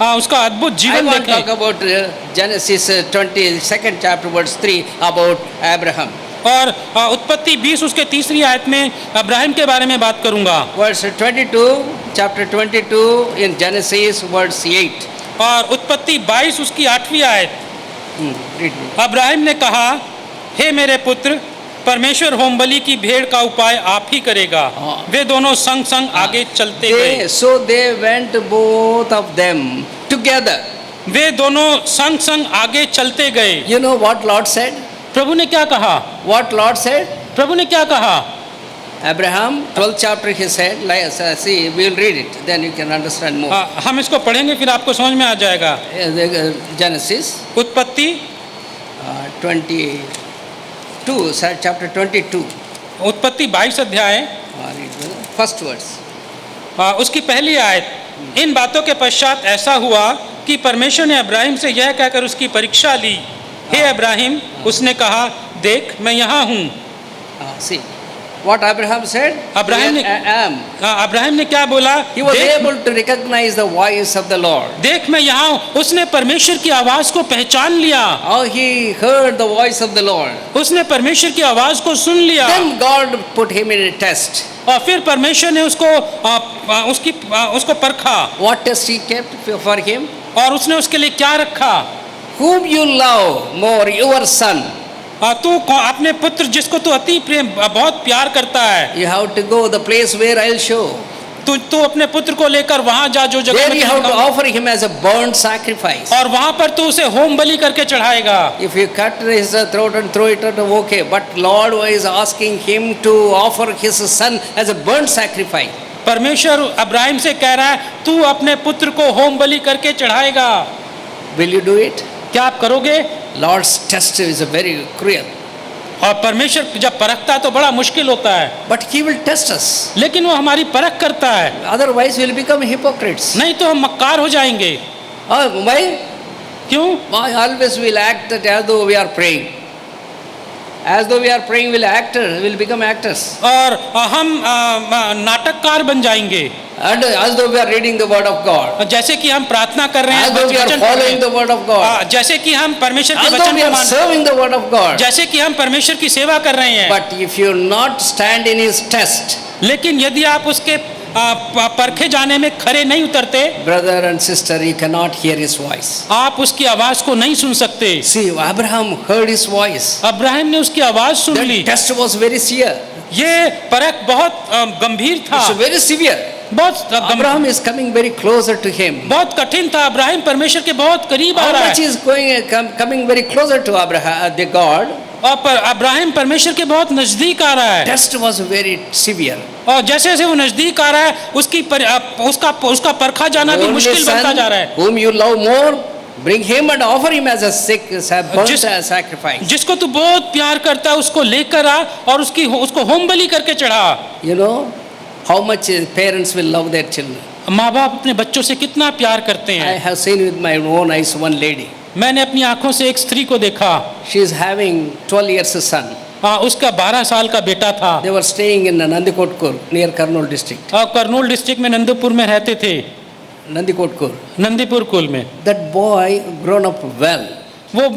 Speaker 5: उसका अद्भुत
Speaker 1: I
Speaker 5: जीवन
Speaker 1: want to talk
Speaker 5: देखें।
Speaker 1: about Genesis 22nd chapter verse 3 about Abraham.
Speaker 5: और उत्पत्ति 20 उसके तीसरी आयत में अब्राहिम के बारे में बात करूंगा।
Speaker 1: Verse 22, chapter 22 in Genesis verse 8.
Speaker 5: और उत्पत्ति 22 उसकी 8वीं आयत,
Speaker 1: Read me.
Speaker 5: अब्राहिम ने कहा, हे मेरे पुत्र, परमेश्वर होमबलि की भेड़ का उपाय आप ही करेगा।
Speaker 1: हाँ।
Speaker 5: वे दोनों संग संग आगे चलते गए।
Speaker 1: So they went both of them together.
Speaker 5: वे दोनों संग संग आगे चलते गए।
Speaker 1: You know what Lord said?
Speaker 5: प्रभु ने क्या कहा?
Speaker 1: What Lord said?
Speaker 5: प्रभु ने क्या कहा?
Speaker 1: Abraham, 12th chapter he said, see, we will read it, then you can understand more.
Speaker 5: हम इसको पढ़ेंगे, फिर आपको समझ में आ जाएगा।
Speaker 1: Genesis
Speaker 5: उत्पत्ति
Speaker 1: 22, chapter 22.
Speaker 5: उत्पत्ति 22 अध्याय,
Speaker 1: First verse.
Speaker 5: उसकी पहली आयत, इन बातों के पश्चात ऐसा हुआ कि परमेश्वर ने अब्राहिम से यह कहकर उसकी परीक्षा ली, हे अब्राहिम, उसने कहा, देख मैं यहाँ हूँ।
Speaker 1: See, what Abraham said?
Speaker 5: Abraham
Speaker 1: Here I am.
Speaker 5: Abraham ने क्या बोला?
Speaker 1: He was
Speaker 5: देख,
Speaker 1: able to recognize the voice of the Lord.
Speaker 5: देख मैं यहाँ हूँ। उसने परमेश्वर की आवाज को पहचान लिया।
Speaker 1: Oh, he heard the voice of the Lord.
Speaker 5: उसने परमेश्वर की आवाज को सुन लिया।
Speaker 1: Then God put him in a test.
Speaker 5: और फिर परमेश्वर ने उसको परखा।
Speaker 1: What test he kept for him?
Speaker 5: और उसने उसके लिए क्या रखा?
Speaker 1: Whom you love more, your son.
Speaker 5: तू अपने पुत्र जिसको तू अति प्रेम बहुत प्यार करता है,
Speaker 1: You have to go the place where I'll show.
Speaker 5: तू अपने पुत्र को लेकर वहां जा जो जगह
Speaker 1: There
Speaker 5: में
Speaker 1: you have to
Speaker 5: दिखाऊंगा।
Speaker 1: offer him as a burnt sacrifice.
Speaker 5: और वहां पर तू उसे होम बलि करके चढ़ाएगा।
Speaker 1: If you cut his throat and throw it out, okay. But Lord was asking him to offer his son as a burnt sacrifice.
Speaker 5: परमेश्वर अब्राहिम से कह रहा है, तू अपने पुत्र को होम बलि करके चढ़ाएगा।
Speaker 1: Will you do it?
Speaker 5: क्या आप करोगे?
Speaker 1: Lord's test is very cruel.
Speaker 5: और परमेश्वर जब परखता है तो बड़ा मुश्किल होता है,
Speaker 1: But he will test us.
Speaker 5: लेकिन वो हमारी परख करता है,
Speaker 1: Otherwise we'll become hypocrites.
Speaker 5: नहीं तो हम मक्कार हो जाएंगे।
Speaker 1: Why?
Speaker 5: क्यों?
Speaker 1: Why always we'll act that as though we are praying. As though we are praying, we'll actors, we'll become actors.
Speaker 5: और हम नाटककार बन जाएंगे।
Speaker 1: And as though we are reading the word of God.
Speaker 5: जैसे कि हम प्रार्थना कर रहे
Speaker 1: As
Speaker 5: हैं,
Speaker 1: though we are
Speaker 5: वचन पढ़ रहे
Speaker 1: following
Speaker 5: हैं।
Speaker 1: the word of God.
Speaker 5: जैसे कि हम परमेश्वर के
Speaker 1: As though
Speaker 5: वचन
Speaker 1: we
Speaker 5: को
Speaker 1: are
Speaker 5: मान,
Speaker 1: serving the word of God.
Speaker 5: जैसे कि हम परमेश्वर की सेवा कर रहे हैं।
Speaker 1: But if you not stand in his test,
Speaker 5: लेकिन यदि आप उसके परखे जाने में खरे नहीं उतरते,
Speaker 1: brother and sister, you cannot hear his voice.
Speaker 5: आप उसकी आवाज को नहीं सुन सकते।
Speaker 1: See, Abraham heard his voice.
Speaker 5: Abraham ने उसकी आवाज सुन ली।
Speaker 1: That test was very severe.
Speaker 5: ये परख बहुत गंभीर था,
Speaker 1: It's very severe.
Speaker 5: बहुत
Speaker 1: Abraham is coming very closer to him.
Speaker 5: बहुत कठिन था। अब्राहिम परमेश्वर के बहुत करीब आ
Speaker 1: How
Speaker 5: रहा
Speaker 1: much
Speaker 5: है,
Speaker 1: is coming very closer to Abraham, the God?
Speaker 5: और अब्राहिम परमेश्वर के बहुत नजदीक आ रहा है।
Speaker 1: Test was very severe.
Speaker 5: और जैसे जैसे वो नजदीक आ रहा है, उसका परखा जाना भी
Speaker 1: Only
Speaker 5: मुश्किल बनता
Speaker 1: son
Speaker 5: जा रहा है।
Speaker 1: whom you love more, bring him and offer him as a burnt sacrifice.
Speaker 5: जिसको तू बहुत प्यार करता है उसको लेकर आ और उसको होम बलि करके चढ़ा।
Speaker 1: You know how much parents will love their children.
Speaker 5: माँ बाप अपने बच्चों से कितना प्यार करते
Speaker 1: I
Speaker 5: हैं।
Speaker 1: have seen with my own eyes one lady.
Speaker 5: मैंने अपनी आंखों से एक स्त्री को देखा।
Speaker 1: She is having 12 years son.
Speaker 5: उसका 12 साल का बेटा था।
Speaker 1: They were staying in Nandikotkur near Kurnool district.
Speaker 5: Kurnool district में नंदपुर में रहते थे,
Speaker 1: Nandikotkur.
Speaker 5: नंदीपुर कुल में।
Speaker 1: That boy grown up well
Speaker 5: वो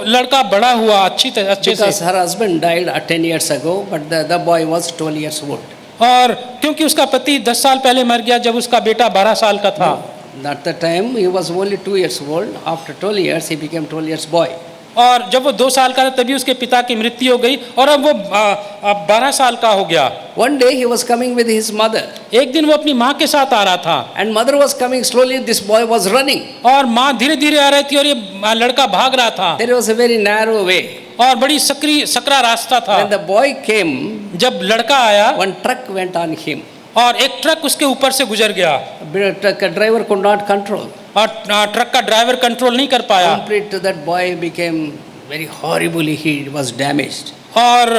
Speaker 5: लड़का बड़ा हुआ अच्छे
Speaker 1: because
Speaker 5: से,
Speaker 1: her husband died 10 years ago, but the boy was 12 years old.
Speaker 5: और क्योंकि उसका पति 10 साल पहले मर गया जब उसका बेटा 12 साल का था।
Speaker 1: At the time he was only 2 years old. After 12 years he became 12 years boy.
Speaker 5: और जब वो 2 साल का था तभी उसके पिता की मृत्यु हो गई और अब वो 12 साल का हो गया।
Speaker 1: One day he was coming with his mother,
Speaker 5: एक दिन वो अपनी माँ के साथ आ रहा था
Speaker 1: and mother was coming slowly. This boy was running.
Speaker 5: और माँ धीरे धीरे आ रही थी और ये लड़का भाग रहा था
Speaker 1: There was a very narrow way.
Speaker 5: और बड़ी सकरा रास्ता था।
Speaker 1: When the boy came,
Speaker 5: जब लड़का आया
Speaker 1: one truck went on him.
Speaker 5: और एक ट्रक उसके ऊपर से गुजर गया
Speaker 1: Truck driver could not control.
Speaker 5: और ट्रक का ड्राइवर कंट्रोल नहीं कर पाया
Speaker 1: Complete that boy became very horribly. He was damaged.
Speaker 5: और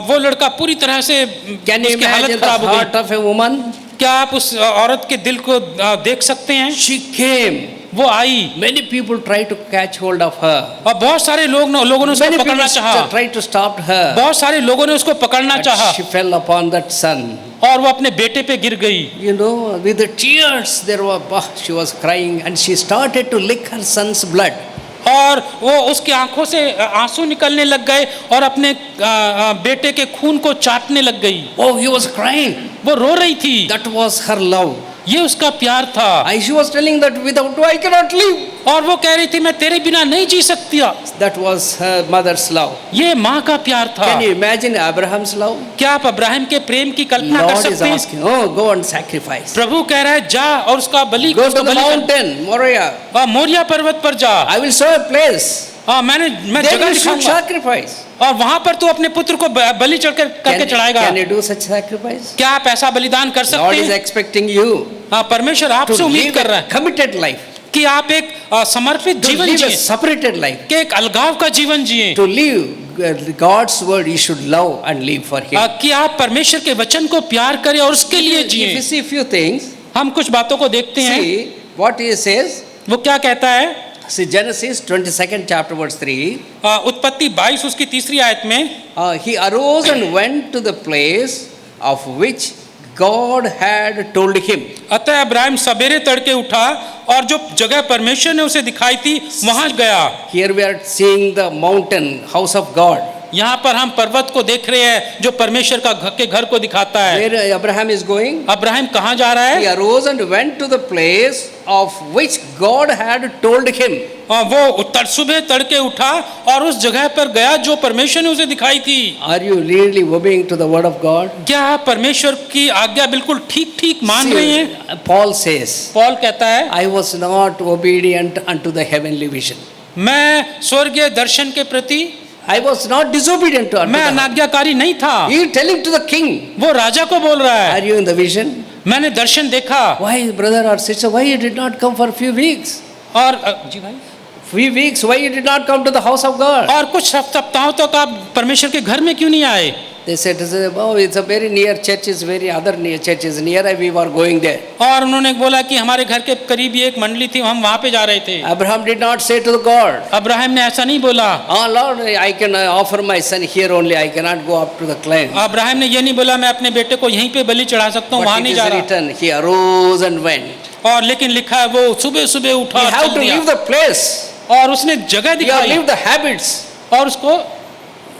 Speaker 5: वो लड़का पूरी तरह से
Speaker 1: Can you
Speaker 5: उसकी हालत
Speaker 1: imagine the
Speaker 5: खराब हो
Speaker 1: heart
Speaker 5: गई।
Speaker 1: of a woman?
Speaker 5: क्या आप उस औरत के दिल को देख सकते हैं?
Speaker 1: She came.
Speaker 5: वो आई
Speaker 1: Many people tried to catch hold of her.
Speaker 5: और बहुत सारे लोगों ने उसको
Speaker 1: Many
Speaker 5: पकड़ना
Speaker 1: people
Speaker 5: चाहा,
Speaker 1: tried to stop her.
Speaker 5: बहुत सारे लोगों ने उसको पकड़ना
Speaker 1: But
Speaker 5: चाहा
Speaker 1: she fell upon that son.
Speaker 5: और वो अपने बेटे पे गिर गई।
Speaker 1: You know, with the tears, she was crying, and she started to lick her son's blood.
Speaker 5: और वो उसकी आंखों से आंसू निकलने लग गए और अपने बेटे के खून को चाटने लग गई।
Speaker 1: Oh, he was crying.
Speaker 5: वो रो रही थी।
Speaker 1: That was her love.
Speaker 5: ये उसका प्यार था।
Speaker 1: She was telling that without you I cannot live.
Speaker 5: और वो कह रही थी मैं तेरे बिना नहीं जी सकती।
Speaker 1: That was her mother's love.
Speaker 5: ये माँ का प्यार था।
Speaker 1: Can you imagine Abraham's love?
Speaker 5: क्या आप अब्राहम के प्रेम की कल्पना कर
Speaker 1: Lord is
Speaker 5: सकते हैं?
Speaker 1: asking, oh, go and sacrifice.
Speaker 5: प्रभु कह रहा है जा और उसका बलि
Speaker 1: Go to the mountain, Moriah.
Speaker 5: Moriya पर्वत पर जा।
Speaker 1: I will show a place.
Speaker 5: मैं
Speaker 1: Then
Speaker 5: जगह
Speaker 1: you should
Speaker 5: दिखाऊंगा
Speaker 1: sacrifice.
Speaker 5: और वहां पर तू अपने पुत्र को बलि चढ़कर करके चढ़ाएगा।
Speaker 1: Can you do such sacrifice?
Speaker 5: क्या आप ऐसा बलिदान कर
Speaker 1: Lord
Speaker 5: सकते
Speaker 1: is
Speaker 5: हैं?
Speaker 1: expecting you
Speaker 5: परमेशर
Speaker 1: to
Speaker 5: आपसे उम्मीद
Speaker 1: live
Speaker 5: कर रहा
Speaker 1: a
Speaker 5: है
Speaker 1: committed life,
Speaker 5: कि आप एक समर्पित
Speaker 1: to
Speaker 5: जीवन
Speaker 1: live a
Speaker 5: जिए,
Speaker 1: separated life,
Speaker 5: कि एक अलगाव का जीवन जिए,
Speaker 1: to live God's word. You should love and live for Him.
Speaker 5: कि आप परमेश्वर के वचन को प्यार करें और उसके लिए
Speaker 1: If you
Speaker 5: जिए।
Speaker 1: see few things,
Speaker 5: हम कुछ बातों को देखते हैं।
Speaker 1: see what He says.
Speaker 5: वो क्या कहता है?
Speaker 1: See Genesis 22nd chapter verse 3.
Speaker 5: उत्पत्ति 22 उसकी 3री आयत में
Speaker 1: He arose and went to the place of which God had told him.
Speaker 5: अतः अब्राहम सवेरे तड़के उठा और जो जगह परमेश्वर ने उसे दिखाई थी वहां गया।
Speaker 1: Here we are seeing the mountain, house of God.
Speaker 5: यहाँ पर हम पर्वत को देख रहे हैं जो परमेश्वर के घर को दिखाता है।
Speaker 1: Where Abraham is going?
Speaker 5: Abraham कहाँ जा रहा
Speaker 1: He
Speaker 5: है?
Speaker 1: arose and went to the place of which God had told him.
Speaker 5: वो सुबह तड़के उठा और उस जगह पर गया जो परमेश्वर ने उसे दिखाई थी।
Speaker 1: Are you really obeying to the word of God?
Speaker 5: क्या आप परमेश्वर की आज्ञा बिल्कुल ठीक ठीक मान रहे हैं?
Speaker 1: Paul says,
Speaker 5: पौल कहता है
Speaker 1: I was not obedient unto the heavenly vision.
Speaker 5: मैं स्वर्गीय दर्शन के प्रति
Speaker 1: I was not disobedient to unto
Speaker 5: मैं
Speaker 1: the
Speaker 5: अनाज्ञाकारी नहीं था।
Speaker 1: He is telling to the king,
Speaker 5: वो राजा को बोल रहा है
Speaker 1: are you in the vision?
Speaker 5: मैंने दर्शन देखा।
Speaker 1: Why, brother or sister, why you did not come for a few weeks?
Speaker 5: और जी भाई
Speaker 1: Few weeks, why you did not come to the house of God?
Speaker 5: और कुछ सप्ताहों तक आप परमेश्वर के घर में क्यों नहीं आए?
Speaker 1: They said, oh, it's a very near church, is very other near churches near, we were going there.
Speaker 5: और उन्होंने बोला कि हमारे घर के करीब ही एक मंडली थी, हम वहां पे जा रहे थे।
Speaker 1: Abraham did not say to the God,
Speaker 5: Abraham ने ऐसा नहीं बोला।
Speaker 1: oh Lord, I can offer my son here only, I cannot go up to the claim.
Speaker 5: Abraham ने ये नहीं बोला मैं अपने बेटे को यहीं पे बलि चढ़ा सकता हूँ,
Speaker 1: But
Speaker 5: वहां
Speaker 1: it
Speaker 5: नहीं
Speaker 1: is
Speaker 5: जा रहा।
Speaker 1: written, he arose and went.
Speaker 5: और लेकिन लिखा है वो सुबह सुबह उठा
Speaker 1: You
Speaker 5: और
Speaker 1: have
Speaker 5: चल
Speaker 1: to
Speaker 5: दिया।
Speaker 1: leave the place.
Speaker 5: और उसने जगह
Speaker 1: You have to
Speaker 5: दिखाई
Speaker 1: leave the habits.
Speaker 5: और उसको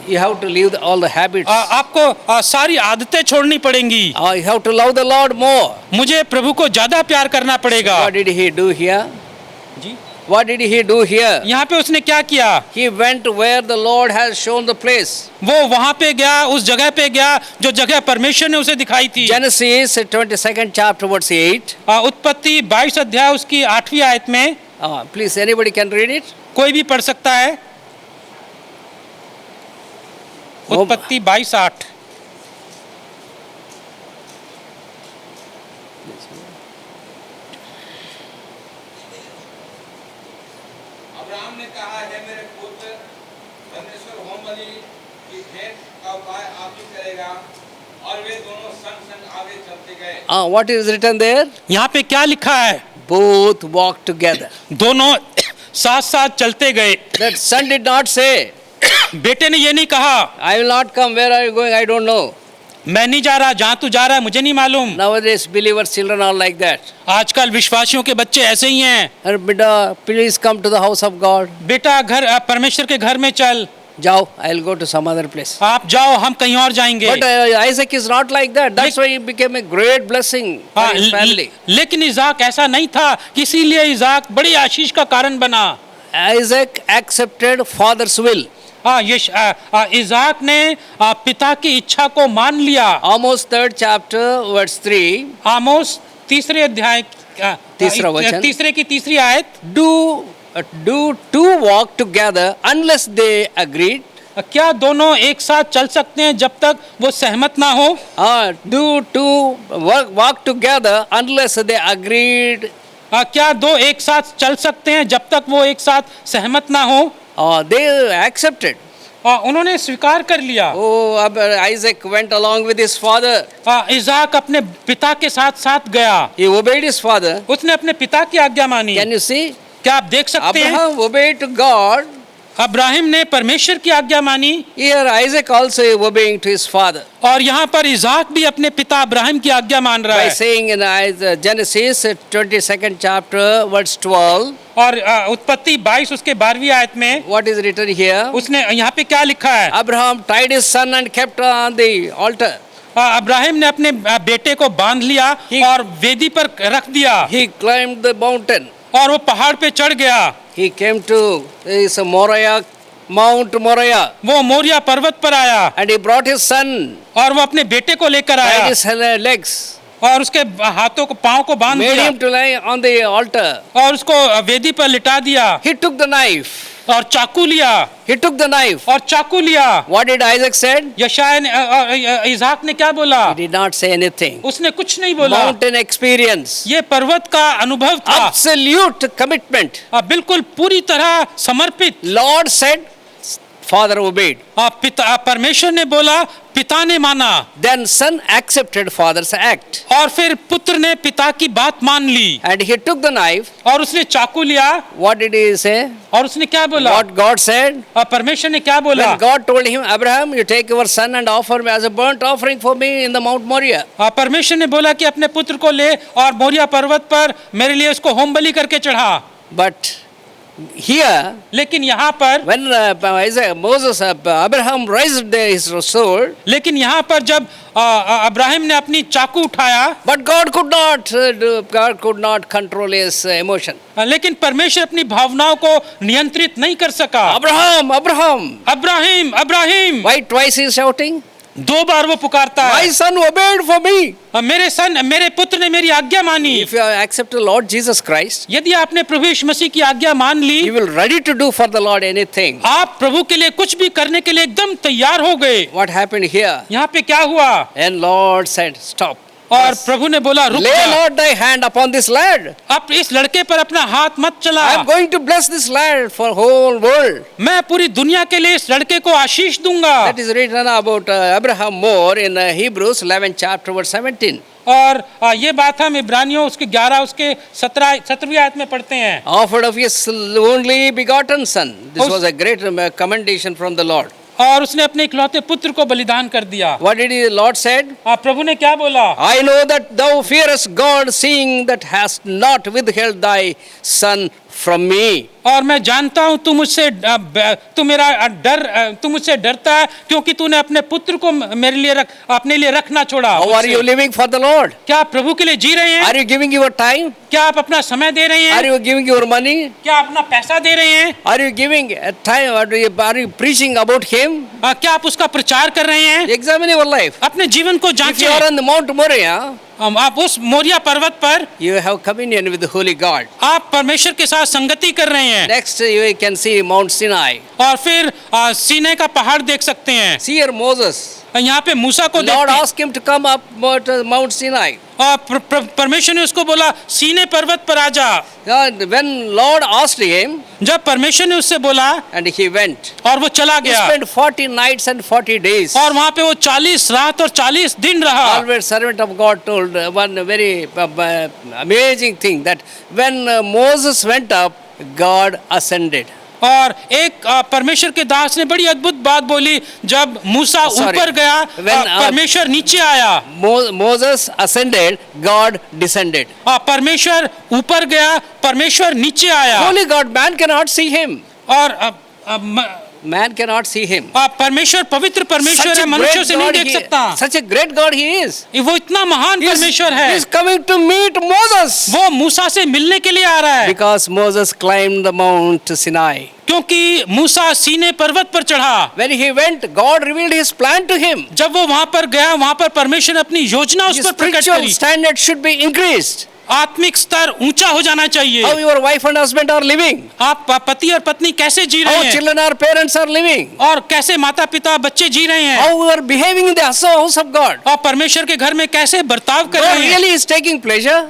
Speaker 1: You have to leave all the habits.
Speaker 5: आपको सारी आदतें छोड़नी पड़ेंगी।
Speaker 1: You have to love the Lord more.
Speaker 5: मुझे प्रभु को ज्यादा प्यार करना पड़ेगा।
Speaker 1: What did he do here?
Speaker 5: Ji
Speaker 1: What did he do here?
Speaker 5: यहाँ पे उसने क्या किया?
Speaker 1: He went where the Lord has shown the place.
Speaker 5: वो वहां पे गया, उस जगह पे गया जो जगह परमेश्वर ने उसे दिखाई थी।
Speaker 1: Genesis 22nd chapter verse 8.
Speaker 5: उत्पत्ति 22 अध्याय उसकी 8वीं आयत में
Speaker 1: Please, anybody can read it?
Speaker 5: कोई भी पढ़ सकता है। उत्पत्ति 22:8।
Speaker 4: अब्राहम ने कहा है मेरे पुत्र, परमेश्वर होम बलि की भेंट का उपाय आप ही करेगा। और वे दोनों संग संग आगे चलते गए।
Speaker 1: What is written there?
Speaker 5: यहाँ पे क्या लिखा है?
Speaker 1: Both walked together.
Speaker 5: दोनों साथ साथ चलते गए।
Speaker 1: That son did not say,
Speaker 5: बेटे ने ये नहीं कहा
Speaker 1: I will not come. Where are you going? I don't know.
Speaker 5: मैं नहीं जा रहा, जहाँ तू जा रहा है मुझे नहीं मालूम।
Speaker 1: Nowadays, believers' children are like that.
Speaker 5: आजकल विश्वासियों के बच्चे ऐसे ही हैं।
Speaker 1: Beta, please come to the house of God.
Speaker 5: बेटा घर परमेश्वर के घर में चल।
Speaker 1: Jao, I'll go to some other place.
Speaker 5: आप जाओ, हम कहीं और जाएंगे।
Speaker 1: But Isaac is not like that. That's why he became a great blessing for his family.
Speaker 5: लेकिन इज़ाक ऐसा नहीं था, इसीलिए इज़ाक बड़ी आशीष का कारण बना।
Speaker 1: Isaac accepted father's will.
Speaker 5: इज़ाक ने पिता की इच्छा को मान लिया।
Speaker 1: Amos 3rd chapter verse 3.
Speaker 5: आमोस तीसरे अध्याय
Speaker 1: तीसरा वचन।
Speaker 5: तीसरे की तीसरी आयत,
Speaker 1: Do two walk together unless they agreed?
Speaker 5: क्या दोनों एक साथ चल सकते हैं जब तक वो सहमत ना हो?
Speaker 1: Do two walk together unless they agreed?
Speaker 5: क्या दो एक साथ चल सकते हैं जब तक वो एक साथ सहमत ना हो?
Speaker 1: They accepted.
Speaker 5: उन्होंने स्वीकार कर लिया।
Speaker 1: Oh, Isaac went along with his father.
Speaker 5: इज़ाक अपने पिता के साथ साथ गया।
Speaker 1: He obeyed his father.
Speaker 5: उसने अपने पिता की आज्ञा मानी।
Speaker 1: Can you see?
Speaker 5: क्या आप देख सकते हैं?
Speaker 1: Abraham obeyed to God.
Speaker 5: Abraham ने परमेश्वर की आज्ञा मानी,
Speaker 1: Here Isaac also obeying to his father
Speaker 5: और यहाँ पर इज़ाक भी अपने पिता अब्राहिम की आज्ञा मान रहा
Speaker 1: by
Speaker 5: है।
Speaker 1: saying in Genesis 22nd chapter verse 12.
Speaker 5: और उत्पत्ति 22 उसके 12वीं आयत में
Speaker 1: What is written here?
Speaker 5: उसने यहाँ पे क्या लिखा है?
Speaker 1: Abraham tied his son and kept on the altar.
Speaker 5: Abraham ने अपने बेटे को बांध लिया और वेदी पर रख दिया
Speaker 1: He climbed the mountain.
Speaker 5: और वो पहाड़ पे चढ़ गया।
Speaker 1: He came to Moriah, Mount Moriah,
Speaker 5: वो मोरिया पर्वत पर आया
Speaker 1: and he brought his son,
Speaker 5: और वो अपने बेटे को लेकर
Speaker 1: tied
Speaker 5: आया
Speaker 1: his legs,
Speaker 5: और उसके हाथों को पाँव को बांध
Speaker 1: made
Speaker 5: दिया
Speaker 1: him to lie on the altar.
Speaker 5: और उसको वेदी पर लिटा दिया
Speaker 1: He took the knife.
Speaker 5: और चाकू लिया
Speaker 1: He took the knife.
Speaker 5: और चाकू लिया।
Speaker 1: What did Isaac said?
Speaker 5: यशाया ने इज़ाक ने क्या बोला?
Speaker 1: He did not say anything.
Speaker 5: उसने कुछ नहीं बोला।
Speaker 1: Mountain experience.
Speaker 5: ये पर्वत का अनुभव था,
Speaker 1: Absolute commitment.
Speaker 5: बिल्कुल पूरी तरह समर्पित।
Speaker 1: Lord said, father obeyed.
Speaker 5: पिता परमेश्वर ने बोला, पिता ने माना।
Speaker 1: Then son accepted father's act.
Speaker 5: और फिर पुत्र ने पिता की बात मान ली
Speaker 1: And he took the knife.
Speaker 5: और उसने चाकू लिया।
Speaker 1: What did he say?
Speaker 5: और उसने क्या बोला?
Speaker 1: What God said?
Speaker 5: परमेश्वर ने क्या बोला?
Speaker 1: When God told him, Abraham, you take your son and offer me as a burnt offering for me in the Mount Moriah.
Speaker 5: परमेश्वर ने बोला कि अपने पुत्र को ले और मोरिया पर्वत पर मेरे लिए उसको होम बलि करके चढ़ा।
Speaker 1: But here,
Speaker 5: लेकिन यहाँ पर
Speaker 1: when Abraham raised his sword,
Speaker 5: लेकिन यहाँ पर जब अब्राहिम ने अपनी चाकू उठाया,
Speaker 1: but God could not control his emotion.
Speaker 5: लेकिन परमेश्वर अपनी भावनाओं को नियंत्रित नहीं कर सका।
Speaker 1: Abraham, Abraham,
Speaker 5: Abraham Abraham,
Speaker 1: why twice he is shouting?
Speaker 5: दो बार वो पुकारता
Speaker 1: My
Speaker 5: है।
Speaker 1: son obeyed for me.
Speaker 5: मेरे पुत्र ने मेरी आज्ञा मानी।
Speaker 1: If you accept the Lord Jesus Christ,
Speaker 5: यदि आपने प्रभु यीशु मसीह की आज्ञा मान ली,
Speaker 1: you will ready to do for the Lord anything.
Speaker 5: आप प्रभु के लिए कुछ भी करने के लिए एकदम तैयार हो गए।
Speaker 1: What happened here?
Speaker 5: यहाँ पे क्या हुआ?
Speaker 1: And Lord said, stop.
Speaker 5: और प्रभु ने बोला, रुक
Speaker 1: Lay
Speaker 5: जा,
Speaker 1: not thy hand upon this lad.
Speaker 5: अब इस लड़के पर अपना हाथ मत चला।
Speaker 1: I am going to bless this lad for whole world.
Speaker 5: मैं पूरी दुनिया के लिए इस लड़के को आशीष दूंगा।
Speaker 1: That is written about Abraham more in Hebrews 11 chapter verse 17.
Speaker 5: और ये बात हम इब्रानियों उसके 11 उसके 17वीं आयत में पढ़ते हैं।
Speaker 1: Offered of his only begotten son. This was a great commendation from the Lord.
Speaker 5: और उसने अपने इकलौते पुत्र को बलिदान कर दिया।
Speaker 1: What did the Lord said?
Speaker 5: प्रभु ने क्या बोला?
Speaker 1: I know that thou fearest God, seeing that hast not withheld thy son from me.
Speaker 5: और मैं जानता हूँ तू मुझसे डरता है क्योंकि तूने अपने पुत्र को मेरे लिए अपने लिए रखना छोड़ा।
Speaker 1: How are you living for the Lord?
Speaker 5: क्या आप प्रभु के लिए जी रहे हैं?
Speaker 1: Are you giving your time?
Speaker 5: क्या आप अपना समय दे रहे
Speaker 1: Are
Speaker 5: हैं?
Speaker 1: you giving your money?
Speaker 5: क्या अपना पैसा दे रहे हैं?
Speaker 1: Are you giving time? Are you preaching about him?
Speaker 5: क्या आप उसका प्रचार कर रहे हैं?
Speaker 1: Examine your life.
Speaker 5: अपने जीवन को
Speaker 1: If you
Speaker 5: जांचें।
Speaker 1: are on the Mount Moriah,
Speaker 5: आप उस मोरिया पर्वत पर
Speaker 1: you have communion with the Holy God.
Speaker 5: आप परमेश्वर के साथ संगति कर रहे हैं।
Speaker 1: Next, you can see Mount Sinai.
Speaker 5: और फिर सीनै का पहाड़ देख सकते हैं।
Speaker 1: See here Moses.
Speaker 5: यहाँ पे मूसा को
Speaker 1: Lord
Speaker 5: देखते हैं।
Speaker 1: asked him to come up Mount Sinai.
Speaker 5: और परमेश्वर ने उसको बोला सीनै पर्वत पर आ जा।
Speaker 1: When Lord asked him,
Speaker 5: जब परमेश्वर ने उससे बोला
Speaker 1: and he went.
Speaker 5: और वो चला
Speaker 1: He
Speaker 5: गया
Speaker 1: spent 40 nights and 40 days.
Speaker 5: और वहाँ पे वो 40 रात और 40 दिन रहा।
Speaker 1: Always servant of God told one very amazing thing, that when Moses went up, God ascended.
Speaker 5: और एक परमेश्वर के दास ने बड़ी अद्भुत बात बोली, जब मूसा ऊपर गया परमेश्वर नीचे आया।
Speaker 1: Moses ascended, God descended.
Speaker 5: परमेश्वर ऊपर गया, परमेश्वर नीचे आया।
Speaker 1: Holy God, man cannot see him.
Speaker 5: और
Speaker 1: Man cannot see him.
Speaker 5: परमेश्वर पवित्र परमेश्वर
Speaker 1: Such
Speaker 5: है,
Speaker 1: a
Speaker 5: मनुष्य
Speaker 1: great
Speaker 5: से नहीं
Speaker 1: God
Speaker 5: देख
Speaker 1: he,
Speaker 5: सकता।
Speaker 1: such a great God he is.
Speaker 5: वो इतना महान परमेश्वर है,
Speaker 1: He is coming to meet Moses
Speaker 5: वो मूसा से मिलने के लिए आ रहा है,
Speaker 1: because Moses climbed the Mount Sinai.
Speaker 5: क्योंकि मूसा सीने पर्वत पर चढ़ा।
Speaker 1: When he went, God revealed his plan to him.
Speaker 5: जब वो वहां पर गया, वहां पर परमेश्वर ने अपनी योजना उस
Speaker 1: His
Speaker 5: पर प्रकट
Speaker 1: spiritual
Speaker 5: करी।
Speaker 1: standard should be increased.
Speaker 5: आत्मिक स्तर ऊंचा हो जाना चाहिए।
Speaker 1: How your wife and husband are living,
Speaker 5: आप पति और पत्नी कैसे जी रहे
Speaker 1: how
Speaker 5: हैं,
Speaker 1: children or parents are living,
Speaker 5: और कैसे माता पिता बच्चे जी रहे हैं,
Speaker 1: how you are behaving in the house of God.
Speaker 5: और परमेश्वर के घर में कैसे बर्ताव कर
Speaker 1: God
Speaker 5: रहे हैं।
Speaker 1: really is taking pleasure.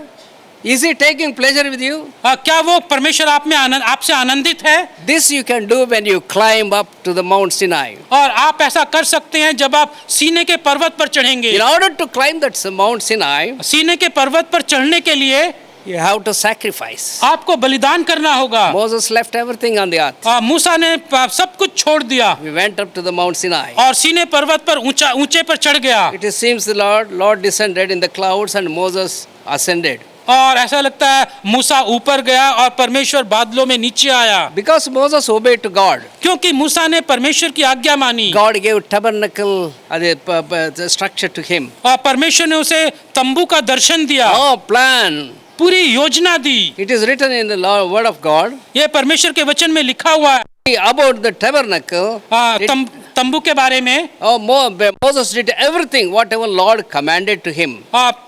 Speaker 1: Is he taking pleasure with you?
Speaker 5: क्या वो परमेश्वर आप में आपसे आनंदित है?
Speaker 1: This you can do when you climb up to the Mount Sinai.
Speaker 5: और आप ऐसा कर सकते हैं जब आप सीने के पर्वत पर चढ़ेंगे।
Speaker 1: In order to climb that Mount Sinai,
Speaker 5: सीने के पर्वत पर चढ़ने के लिए
Speaker 1: you have to sacrifice.
Speaker 5: आपको बलिदान करना होगा।
Speaker 1: Moses left everything on the earth.
Speaker 5: मूसा ने सब कुछ छोड़ दिया
Speaker 1: We went up to the Mount Sinai.
Speaker 5: और सीने पर्वत पर ऊंचे पर चढ़ गया।
Speaker 1: It seems the Lord descended in the clouds and Moses ascended.
Speaker 5: और ऐसा लगता है मूसा ऊपर गया और परमेश्वर बादलों में नीचे आया,
Speaker 1: Because Moses obeyed to God.
Speaker 5: क्योंकि मूसा ने परमेश्वर की आज्ञा मानी।
Speaker 1: God gave tabernacle the structure to him.
Speaker 5: और परमेश्वर ने उसे तंबू का दर्शन दिया,
Speaker 1: Oh, plan.
Speaker 5: पूरी योजना दी।
Speaker 1: It is written in the word of God
Speaker 5: ये परमेश्वर के वचन में लिखा हुआ है।
Speaker 1: about the tabernacle.
Speaker 5: तंबू के बारे में
Speaker 1: Moses did everything whatever Lord commanded to him.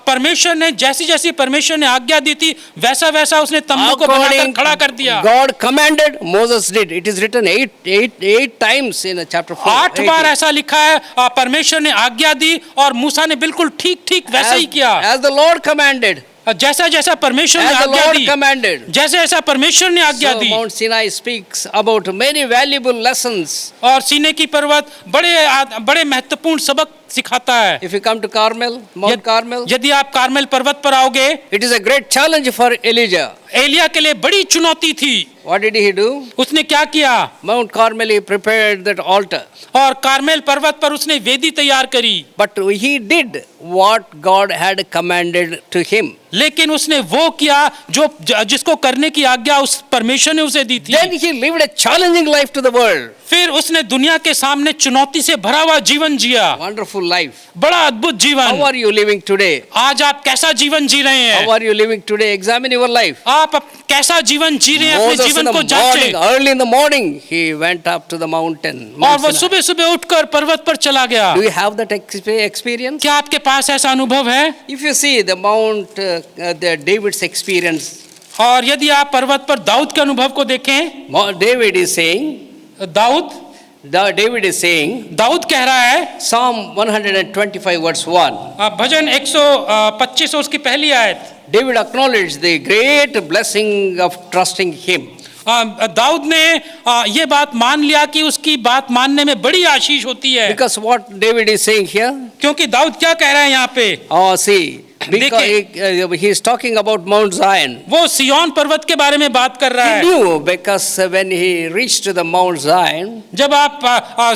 Speaker 5: परमेश्वर ने जैसी जैसी परमेश्वर ने आज्ञा दी थी वैसा वैसा उसने तंबू को बनाकर खड़ा कर दिया।
Speaker 1: God commanded, Moses did. It is written eight times in chapter 4.
Speaker 5: 8 बार ऐसा लिखा है, परमेश्वर ने आज्ञा दी और मूसा ने बिल्कुल ठीक ठीक वैसा ही किया।
Speaker 1: As the Lord commanded.
Speaker 5: जैसा जैसा परमेश्वर ने
Speaker 1: As the
Speaker 5: आज्ञा
Speaker 1: Lord
Speaker 5: दी,
Speaker 1: commanded.
Speaker 5: जैसे ऐसा परमेश्वर ने आज्ञा
Speaker 1: So
Speaker 5: the.
Speaker 1: Mount Sinai speaks about many valuable lessons.
Speaker 5: और सीने की पर्वत बड़े महत्वपूर्ण सबक सिखाता है।
Speaker 1: If you come to Carmel, Mount Carmel,
Speaker 5: यदि आप कार्मेल पर्वत पर आओगे,
Speaker 1: it is a great challenge for Elijah.
Speaker 5: Elia के लिए बड़ी चुनौती थी।
Speaker 1: What did he do?
Speaker 5: उसने क्या किया?
Speaker 1: Mount Carmel, he prepared that altar.
Speaker 5: और कार्मेल पर्वत पर उसने वेदी तैयार करी।
Speaker 1: But he did what God had commanded to him.
Speaker 5: लेकिन उसने वो किया जिसको करने की आज्ञा उस परमेश्वर ने उसे दी थी।
Speaker 1: Then he lived a challenging life to the world.
Speaker 5: फिर उसने दुनिया के सामने चुनौती से भरा हुआ जीवन जिया।
Speaker 1: Wonderful life.
Speaker 5: बड़ा अद्भुत जीवन।
Speaker 1: How are you living today?
Speaker 5: आज आप कैसा जीवन जी रहे हैं?
Speaker 1: How are you living today? Examine your life.
Speaker 5: आप कैसा जीवन जी रहे हैं? अपने
Speaker 1: Moses in
Speaker 5: जीवन
Speaker 1: the
Speaker 5: को
Speaker 1: morning,
Speaker 5: जांचें।
Speaker 1: early in the morning, he went up to the mountain.
Speaker 5: और वो सुबह सुबह उठकर पर्वत पर चला गया।
Speaker 1: Do you have that experience?
Speaker 5: क्या आपके पास ऐसा अनुभव है?
Speaker 1: If you see the Mount, the David's experience,
Speaker 5: और यदि आप पर्वत पर दाऊद के अनुभव को देखें,
Speaker 1: David is saying, David is saying,
Speaker 5: Dawood कह रहा है,
Speaker 1: Psalm 125 verse 1.
Speaker 5: भजन 125 उसकी पहली आयत,
Speaker 1: David acknowledged the great blessing of trusting him.
Speaker 5: Dawood ने ये बात मान लिया कि उसकी बात मानने में बड़ी आशीष होती है।
Speaker 1: Because what David is saying here,
Speaker 5: क्योंकि दाऊद क्या कह रहा है यहाँ पे?
Speaker 1: see, because he is talking about Mount Zion.
Speaker 5: वो सिय्योन पर्वत के बारे में बात कर रहा
Speaker 1: He
Speaker 5: है।
Speaker 1: knew because when he reached the Mount Zion,
Speaker 5: जब आप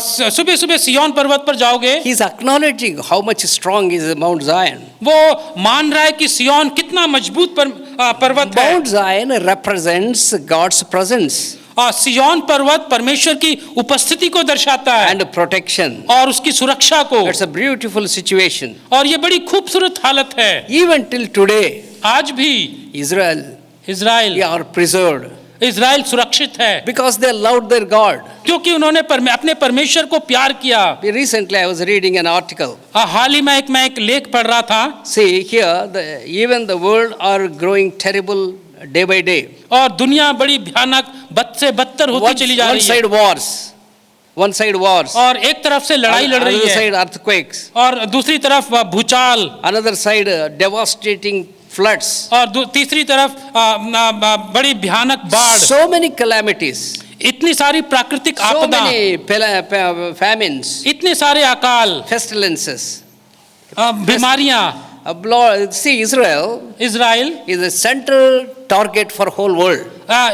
Speaker 5: सुबह सुबह सिय्योन पर्वत पर जाओगे,
Speaker 1: he is acknowledging how much strong is Mount Zion.
Speaker 5: वो मान रहा है कि सिय्योन कितना मजबूत पर्वत है।
Speaker 1: Mount Zion represents God's presence
Speaker 5: सिय्योन पर्वत परमेश्वर की उपस्थिति को दर्शाता है
Speaker 1: and protection.
Speaker 5: और उसकी सुरक्षा को।
Speaker 1: It's a beautiful situation.
Speaker 5: और ये बड़ी खूबसूरत हालत है।
Speaker 1: Even till today,
Speaker 5: आज भी
Speaker 1: Israel are preserved
Speaker 5: इज़राइल सुरक्षित है
Speaker 1: because they loved their God.
Speaker 5: क्योंकि उन्होंने अपने परमेश्वर को प्यार किया।
Speaker 1: Recently, I was reading an article.
Speaker 5: हाल ही में मैं एक लेख पढ़ रहा था।
Speaker 1: See here, even the world are growing terrible day by day.
Speaker 5: और दुनिया बड़ी भयानक बद से बदतर होती चली जा रही है।
Speaker 1: One side wars.
Speaker 5: और एक तरफ से लड़ाई लड़ रही
Speaker 1: Another
Speaker 5: है
Speaker 1: side earthquakes.
Speaker 5: और दूसरी तरफ भूचाल,
Speaker 1: Another side devastating floods.
Speaker 5: और तीसरी तरफ बड़ी भयानक बाढ़।
Speaker 1: So many calamities.
Speaker 5: इतनी सारी प्राकृतिक
Speaker 1: So
Speaker 5: आपदा,
Speaker 1: many famines.
Speaker 5: इतने सारे अकाल,
Speaker 1: Pestilences.
Speaker 5: बीमारियां।
Speaker 1: See, Israel
Speaker 5: Israel
Speaker 1: is a central target for whole world.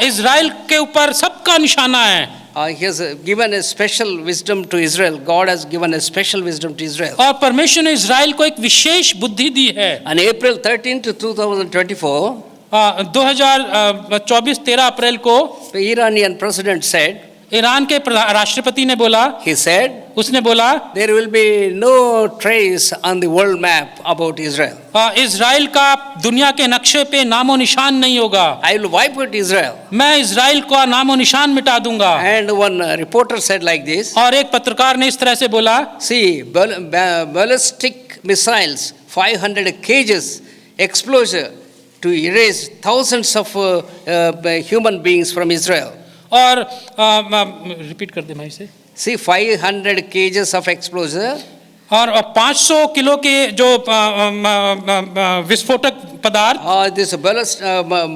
Speaker 5: Israel के ऊपर सबका निशाना है।
Speaker 1: He has given a special wisdom to Israel. God has given a special wisdom to Israel.
Speaker 5: और परमेश्वर ने इज़राइल को एक विशेष बुद्धि दी है।
Speaker 1: On April 13 to 2024,
Speaker 5: 2024 13 अप्रैल को
Speaker 1: the Iranian president said,
Speaker 5: Iran के राष्ट्रपति ने बोला,
Speaker 1: he said,
Speaker 5: उसने बोला
Speaker 1: there will be no trace on the world map about Israel.
Speaker 5: Israel का दुनिया के नक्शे पे नामो निशान नहीं होगा,
Speaker 1: I will wipe out Israel.
Speaker 5: मैं इजराइल का नामो निशान मिटा दूंगा।
Speaker 1: And one reporter said like this,
Speaker 5: और एक पत्रकार ने इस तरह से बोला,
Speaker 1: see, ballistic missiles, 500 kgs explosive to erase thousands of human beings from Israel.
Speaker 5: और रिपीट कर दे मैं इसे,
Speaker 1: See, 500 kgs of explosive
Speaker 5: और 500 किलो के जो विस्फोटक पदार्थ
Speaker 1: this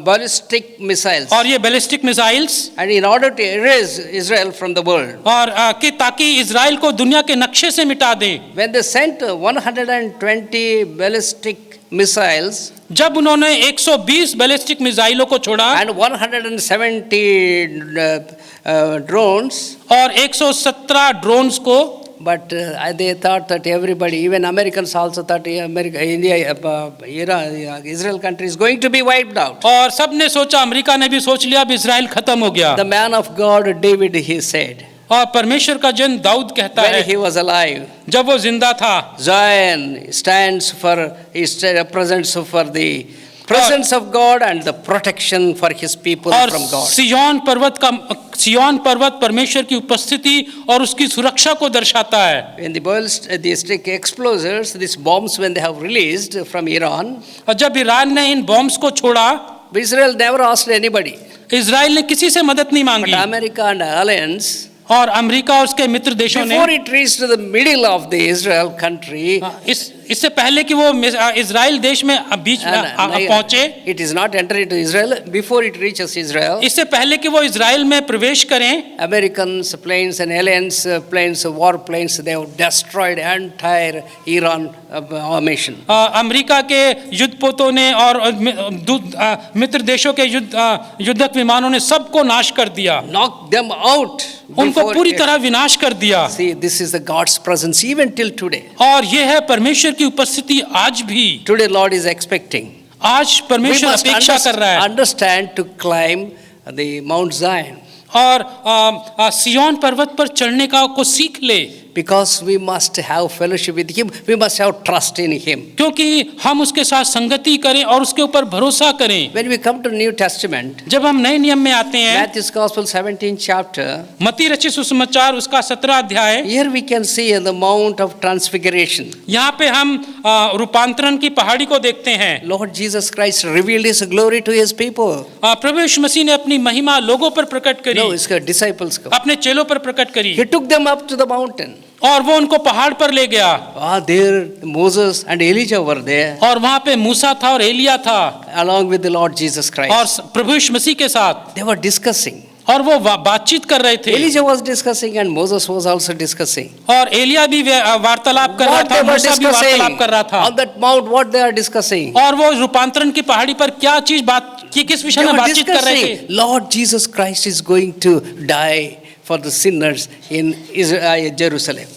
Speaker 1: ballistic missiles,
Speaker 5: और ये ballistic missiles,
Speaker 1: and in order to erase Israel from the world,
Speaker 5: और कि ताकि इजराइल को दुनिया के नक्शे से मिटा दे।
Speaker 1: when they sent 120 ballistic missiles
Speaker 5: जब उन्होंने 120 बैलिस्टिक मिसाइलों को छोड़ा
Speaker 1: and 170 drones,
Speaker 5: और 117 ड्रोन्स को,
Speaker 1: but they thought that everybody, even Americans also thought America, India, Iran, Israel country is going to be wiped out.
Speaker 5: और सबने सोचा, अमेरिका ने भी सोच लिया अब इजराइल खत्म हो गया।
Speaker 1: The man of God, David, he said,
Speaker 5: और परमेश्वर का जन दाऊद कहता
Speaker 1: when
Speaker 5: है,
Speaker 1: he was alive,
Speaker 5: जब वो जिंदा था,
Speaker 1: Zion stands for, it represents for the presence of God and the protection for his people
Speaker 5: और
Speaker 1: from God.
Speaker 5: सिय्योन पर्वत परमेश्वर की उपस्थिति और उसकी सुरक्षा को दर्शाता है।
Speaker 1: When the ballistic explosives, these bombs, when they have released from Iran,
Speaker 5: और जब ईरान ने इन बॉम्ब्स को छोड़ा,
Speaker 1: Israel never asked anybody.
Speaker 5: Israel ने किसी से मदद नहीं
Speaker 1: But
Speaker 5: मांगी,
Speaker 1: America and alliance,
Speaker 5: और अमेरिका और उसके मित्र देशों ने,
Speaker 1: before it reached the middle of the Israel country,
Speaker 5: इससे पहले कि वो इजराइल देश में बीच में पहुंचे,
Speaker 1: it is not entered into Israel. Before it reaches Israel,
Speaker 5: इससे पहले कि वो इजराइल में प्रवेश करें,
Speaker 1: Americans planes and alliance planes, war planes, they have destroyed entire Iran mission.
Speaker 5: America के युद्धपोतों ने और मित्र देशों के युद्धक विमानों ने सबको नाश कर दिया,
Speaker 1: Knock them out.
Speaker 5: उनको पूरी तरह विनाश कर दिया।
Speaker 1: See, this is the God's presence even till today.
Speaker 5: और ये है परमेश्वर की उपस्थिति आज भी।
Speaker 1: Today Lord is expecting.
Speaker 5: आज
Speaker 1: We
Speaker 5: परमेश्वर
Speaker 1: must
Speaker 5: अपेक्षा कर रहा है
Speaker 1: understand to climb the Mount Zion.
Speaker 5: और सिय्योन पर्वत पर चढ़ने का को सीख ले,
Speaker 1: Because we must have fellowship with Him, we must have trust in Him.
Speaker 5: क्योंकि हम उसके साथ संगति करें और उसके ऊपर भरोसा करें।
Speaker 1: When we come to New Testament,
Speaker 5: जब हम नए नियम में आते हैं,
Speaker 1: Matthew's Gospel 17th chapter,
Speaker 5: मत्ती रचित सुसमाचार उसका 17 अध्याय,
Speaker 1: here we can see the Mount of Transfiguration.
Speaker 5: यहाँ पे हम रूपांतरण की पहाड़ी को देखते हैं।
Speaker 1: Lord Jesus Christ revealed His glory to His people.
Speaker 5: प्रभु यीशु मसीह ने अपनी महिमा लोगों पर प्रकट करी,
Speaker 1: No, His disciples.
Speaker 5: अपने चेलों पर प्रकट करी,
Speaker 1: He took them up to the mountain.
Speaker 5: और वो उनको पहाड़ पर ले गया।
Speaker 1: There Moses and Elijah were there,
Speaker 5: और वहाँ पे मूसा था और एलिया था,
Speaker 1: along with the Lord Jesus Christ.
Speaker 5: और प्रभु यीशु मसीह के साथ,
Speaker 1: They were discussing.
Speaker 5: और वो बातचीत कर रहे थे।
Speaker 1: Elijah was discussing and Moses was also discussing.
Speaker 5: और एलिया भी वार्तालाप कर रहा
Speaker 1: What
Speaker 5: था,
Speaker 1: they were
Speaker 5: मूसा भी वार्तालाप कर रहा
Speaker 1: discussing
Speaker 5: था।
Speaker 1: on that mount, what they are discussing?
Speaker 5: और वो रूपांतरण की पहाड़ी पर क्या चीज किस विषय
Speaker 1: They
Speaker 5: में
Speaker 1: were
Speaker 5: बातचीत कर रहे थे?
Speaker 1: discussing, Lord Jesus Christ is going to die for the sinners in Jerusalem.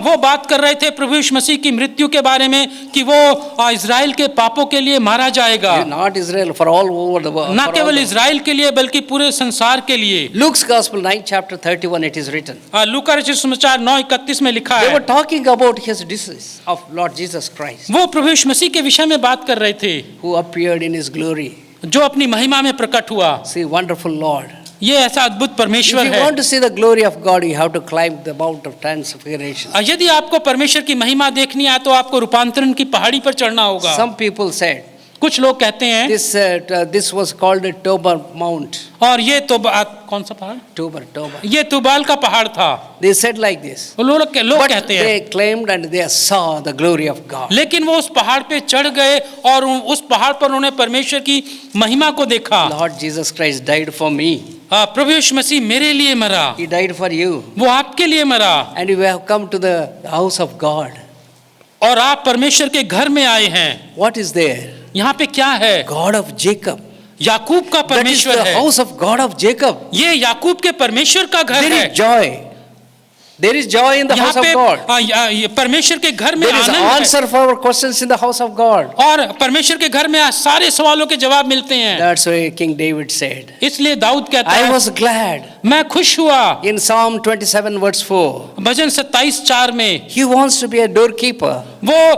Speaker 5: वो बात कर रहे थे प्रभु यीशु मसीह की मृत्यु के बारे में कि वो इजराइल के पापों के लिए मारा जाएगा।
Speaker 1: Not Israel, for all over the world.
Speaker 5: न केवल इजराइल के लिए बल्कि पूरे संसार के लिए।
Speaker 1: Luke's Gospel 9 chapter 31 it is written.
Speaker 5: लूका रचित सुसमाचार 9:31 में लिखा
Speaker 1: They
Speaker 5: है,
Speaker 1: were talking about his disease of Lord Jesus Christ,
Speaker 5: वो प्रभु यीशु मसीह के विषय में बात कर रहे थे,
Speaker 1: who appeared in His glory.
Speaker 5: जो अपनी महिमा में प्रकट हुआ।
Speaker 1: See, wonderful Lord.
Speaker 5: ये ऐसा अद्भुत
Speaker 1: If
Speaker 5: परमेश्वर
Speaker 1: you
Speaker 5: है।
Speaker 1: want to see the glory of God, you have to climb the Mount of Transfiguration.
Speaker 5: यदि आपको परमेश्वर की महिमा देखनी है तो आपको रूपांतरण की पहाड़ी पर चढ़ना होगा।
Speaker 1: Some people said
Speaker 5: कुछ लोग कहते हैं
Speaker 1: this was called a Tabor Mount.
Speaker 5: और ये तो कौन सा पहाड़?
Speaker 1: Tabor.
Speaker 5: ये तुबाल का पहाड़ था।
Speaker 1: They said like this.
Speaker 5: लोग
Speaker 1: But
Speaker 5: कहते हैं,
Speaker 1: they claimed and they saw the glory of God.
Speaker 5: लेकिन वो उस पहाड़ पे चढ़ गए और उस पहाड़ पर उन्होंने परमेश्वर की महिमा को देखा।
Speaker 1: Lord Jesus Christ died for me.
Speaker 5: प्रभु यीशु मसीह मेरे लिए मरा,
Speaker 1: He died for you.
Speaker 5: वो आपके लिए मरा,
Speaker 1: And you have come to the house of God.
Speaker 5: और आप परमेश्वर के घर में आए हैं।
Speaker 1: What is there?
Speaker 5: यहाँ पे क्या है?
Speaker 1: God of Jacob.
Speaker 5: याकूब का
Speaker 1: That is
Speaker 5: परमेश्वर
Speaker 1: the
Speaker 5: है।
Speaker 1: house of God of Jacob.
Speaker 5: ये याकूब के परमेश्वर का घर
Speaker 1: There
Speaker 5: है।
Speaker 1: is joy. There is joy in the
Speaker 5: यहाँ
Speaker 1: house of
Speaker 5: पे
Speaker 1: God.
Speaker 5: ये परमेश्वर के घर में
Speaker 1: There is
Speaker 5: आनंद है
Speaker 1: answer for our questions in the house of God.
Speaker 5: और परमेश्वर के घर में सारे सवालों के जवाब मिलते हैं।
Speaker 1: That's why King David said,
Speaker 5: इसलिए दाऊद कहता
Speaker 1: I
Speaker 5: है
Speaker 1: was glad.
Speaker 5: मैं खुश हुआ।
Speaker 1: In Psalm 27 verse 4,
Speaker 5: भजन 27:4 में
Speaker 1: he wants to be a doorkeeper.
Speaker 5: वो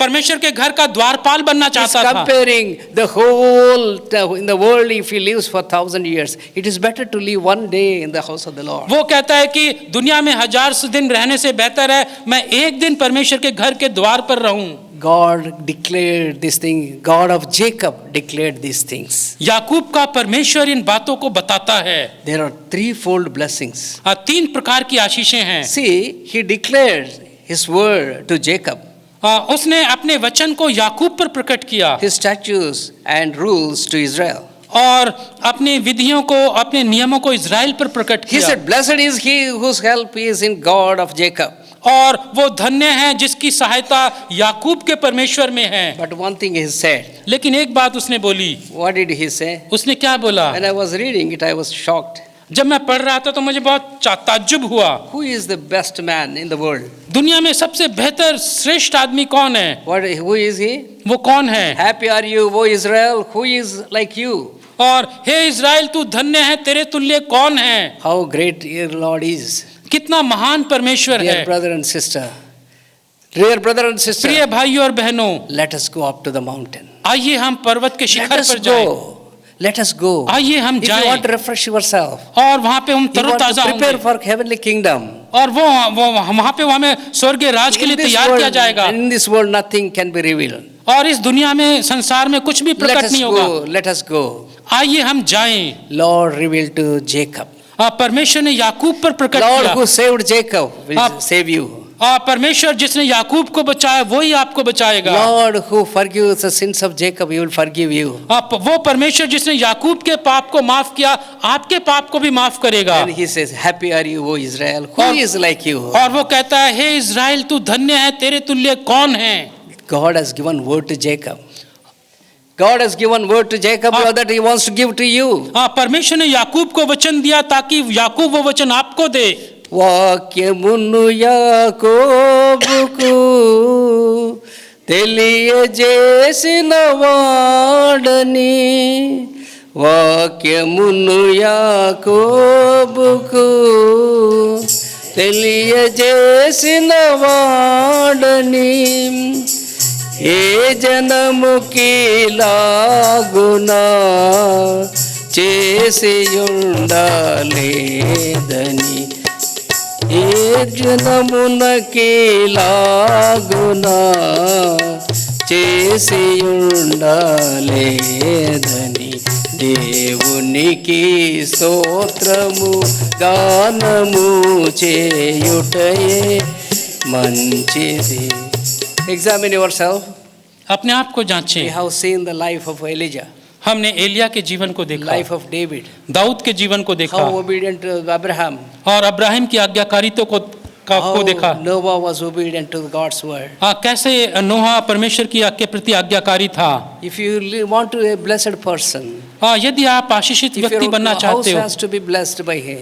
Speaker 5: परमेश्वर के घर का द्वारपाल बनना
Speaker 1: He's
Speaker 5: चाहता था।
Speaker 1: comparing the whole in the world. If he lives for 1,000 years, it is better to live one day in the house of the Lord.
Speaker 5: वो कहता है कि दुनिया में 1000 दिन रहने से बेहतर है मैं एक दिन परमेश्वर के घर के द्वार पर रहूं।
Speaker 1: God declared this thing. God of Jacob declared these things.
Speaker 5: याकूब का परमेश्वर इन बातों को बताता है।
Speaker 1: There are threefold blessings.
Speaker 5: 3 प्रकार की आशीषें हैं।
Speaker 1: See, he declared his word to Jacob,
Speaker 5: उसने अपने वचन को याकूब पर प्रकट किया
Speaker 1: his statutes and rules to Israel.
Speaker 5: और अपनी विधियों को अपने नियमों को इज़राइल पर प्रकट
Speaker 1: He
Speaker 5: किया।
Speaker 1: said, "Blessed is he whose help is in God of Jacob."
Speaker 5: और वो धन्य है जिसकी सहायता याकूब के परमेश्वर में है।
Speaker 1: But one thing he said.
Speaker 5: लेकिन एक बात उसने बोली।
Speaker 1: What did he say?
Speaker 5: उसने क्या बोला?
Speaker 1: When I was reading it, I was shocked.
Speaker 5: जब मैं पढ़ रहा था तो मुझे बहुत ताज्जुब हुआ।
Speaker 1: Who is the best man in the world?
Speaker 5: दुनिया में सबसे बेहतर श्रेष्ठ आदमी कौन है?
Speaker 1: Who is he?
Speaker 5: वो कौन है?
Speaker 1: Happy are you, O Israel, who is like you?
Speaker 5: और हे इज़राइल तू धन्य है तेरे तुल्य कौन है?
Speaker 1: How great your Lord is.
Speaker 5: कितना महान परमेश्वर
Speaker 1: Dear
Speaker 5: है।
Speaker 1: brother and sister, dear brother and sister,
Speaker 5: प्रिय भाइयों और बहनों,
Speaker 1: let us go up to the mountain.
Speaker 5: आइए हम पर्वत के
Speaker 1: Let
Speaker 5: शिखर
Speaker 1: us
Speaker 5: पर जाएं
Speaker 1: go. Let us go.
Speaker 5: आइए हम
Speaker 1: If you
Speaker 5: जाएं।
Speaker 1: want to refresh yourself,
Speaker 5: और वहाँ पे हम
Speaker 1: you want to
Speaker 5: तरोताजा
Speaker 1: prepare
Speaker 5: होंगे
Speaker 1: for heavenly kingdom.
Speaker 5: और वो वहाँ पे हमें स्वर्गीय राज के लिए तैयार किया जाएगा।
Speaker 1: in this world nothing can be revealed.
Speaker 5: और इस दुनिया में संसार में कुछ भी
Speaker 1: Let
Speaker 5: प्रकट
Speaker 1: us
Speaker 5: नहीं होगा।
Speaker 1: go. Let us go.
Speaker 5: आइए हम जाएं।
Speaker 1: Lord revealed to Jacob.
Speaker 5: परमेश्वर ने याकूब पर प्रकट
Speaker 1: Lord
Speaker 5: किया।
Speaker 1: who saved Jacob will
Speaker 5: आप-
Speaker 1: save you.
Speaker 5: परमेश्वर जिसने याकूब को बचाया वही आपको बचाएगा।
Speaker 1: Lord who forgives the sins of Jacob, he will forgive you.
Speaker 5: वो परमेश्वर जिसने याकूब के पाप को माफ किया आपके पाप को भी माफ करेगा।
Speaker 1: And he says, "Happy are you, O Israel, who
Speaker 5: और-
Speaker 1: is like you."
Speaker 5: और वो कहता है हे इज़राइल तू धन्य है तेरे तुल्य कौन है?
Speaker 1: God has given word to Jacob. God has given word to Jacob
Speaker 5: हाँ।
Speaker 1: that he wants to give to you.
Speaker 5: परमेश्वर ने याकूब को वचन दिया ताकि याकूब वो वचन आपको दे।
Speaker 1: వాక్యమును యాకోబుకు తెలియజేసిన వాడని వాక్యమును యాకోబుకు తెలియజేసిన వాడని ఏ జనముకి లాగునా చేసి ఉండలేదని ఏ జనమునకి లాగునా చేసి ఉండలేదని దేవునికి స్తోత్రము గానము చేయుటయే మంచిది. Examine yourself.
Speaker 5: अपने आप को
Speaker 1: We
Speaker 5: जांचें।
Speaker 1: have seen the life of Elijah,
Speaker 5: हमने एलिया के जीवन को देखा,
Speaker 1: life of David,
Speaker 5: दाऊद के जीवन को देखा
Speaker 1: how obedient to Abraham,
Speaker 5: और अब्राहिम की आज्ञाकारिता को
Speaker 1: how
Speaker 5: देखा।
Speaker 1: Noah was obedient to God's word.
Speaker 5: कैसे नोहा परमेश्वर की के प्रति आज्ञाकारी था।
Speaker 1: If you want to be a blessed person,
Speaker 5: यदि आप आशीषित
Speaker 1: if
Speaker 5: व्यक्ति
Speaker 1: your
Speaker 5: बनना
Speaker 1: house
Speaker 5: चाहते हो,
Speaker 1: has to be blessed by him,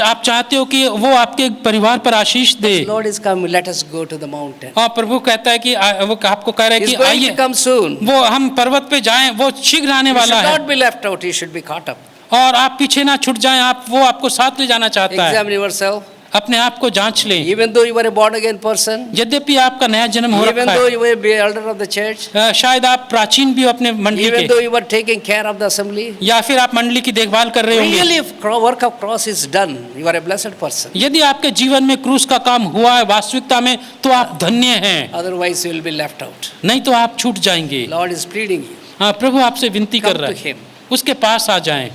Speaker 5: आप चाहते हो कि वो आपके परिवार पर आशीष दे।
Speaker 1: Lord is coming, let us go to the mountain.
Speaker 5: प्रभु कहता है कि वो आपको कह रहा है
Speaker 1: He's
Speaker 5: कि
Speaker 1: going
Speaker 5: आइए
Speaker 1: to come soon.
Speaker 5: वो हम पर्वत पे जाएं, वो शीघ्र आने
Speaker 1: You
Speaker 5: वाला
Speaker 1: should
Speaker 5: है
Speaker 1: not be left out, you should be caught up.
Speaker 5: और आप पीछे ना छूट जाएं, वो आपको साथ ले जाना चाहता है।
Speaker 1: Examine yourself.
Speaker 5: अपने आप को जांच लें।
Speaker 1: Even though you are a born again person,
Speaker 5: यद्यपि आपका नया जन्म हो
Speaker 1: even
Speaker 5: रखा
Speaker 1: though
Speaker 5: है,
Speaker 1: you were the elder of the church,
Speaker 5: शायद आप प्राचीन भी हो अपने मंडली
Speaker 1: even
Speaker 5: के,
Speaker 1: though you were taking care of the assembly,
Speaker 5: या फिर आप मंडली की देखभाल कर रहे होंगे।
Speaker 1: really if work of cross is done, you are a blessed person.
Speaker 5: यदि आपके जीवन में क्रूस का काम हुआ है वास्तविकता में तो आप धन्य हैं,
Speaker 1: Otherwise you will be left out.
Speaker 5: नहीं तो आप छूट जाएंगे।
Speaker 1: Lord is pleading you.
Speaker 5: प्रभु आपसे विनती कर
Speaker 1: Come
Speaker 5: रहा
Speaker 1: to
Speaker 5: है,
Speaker 1: him.
Speaker 5: उसके पास आ जाएं।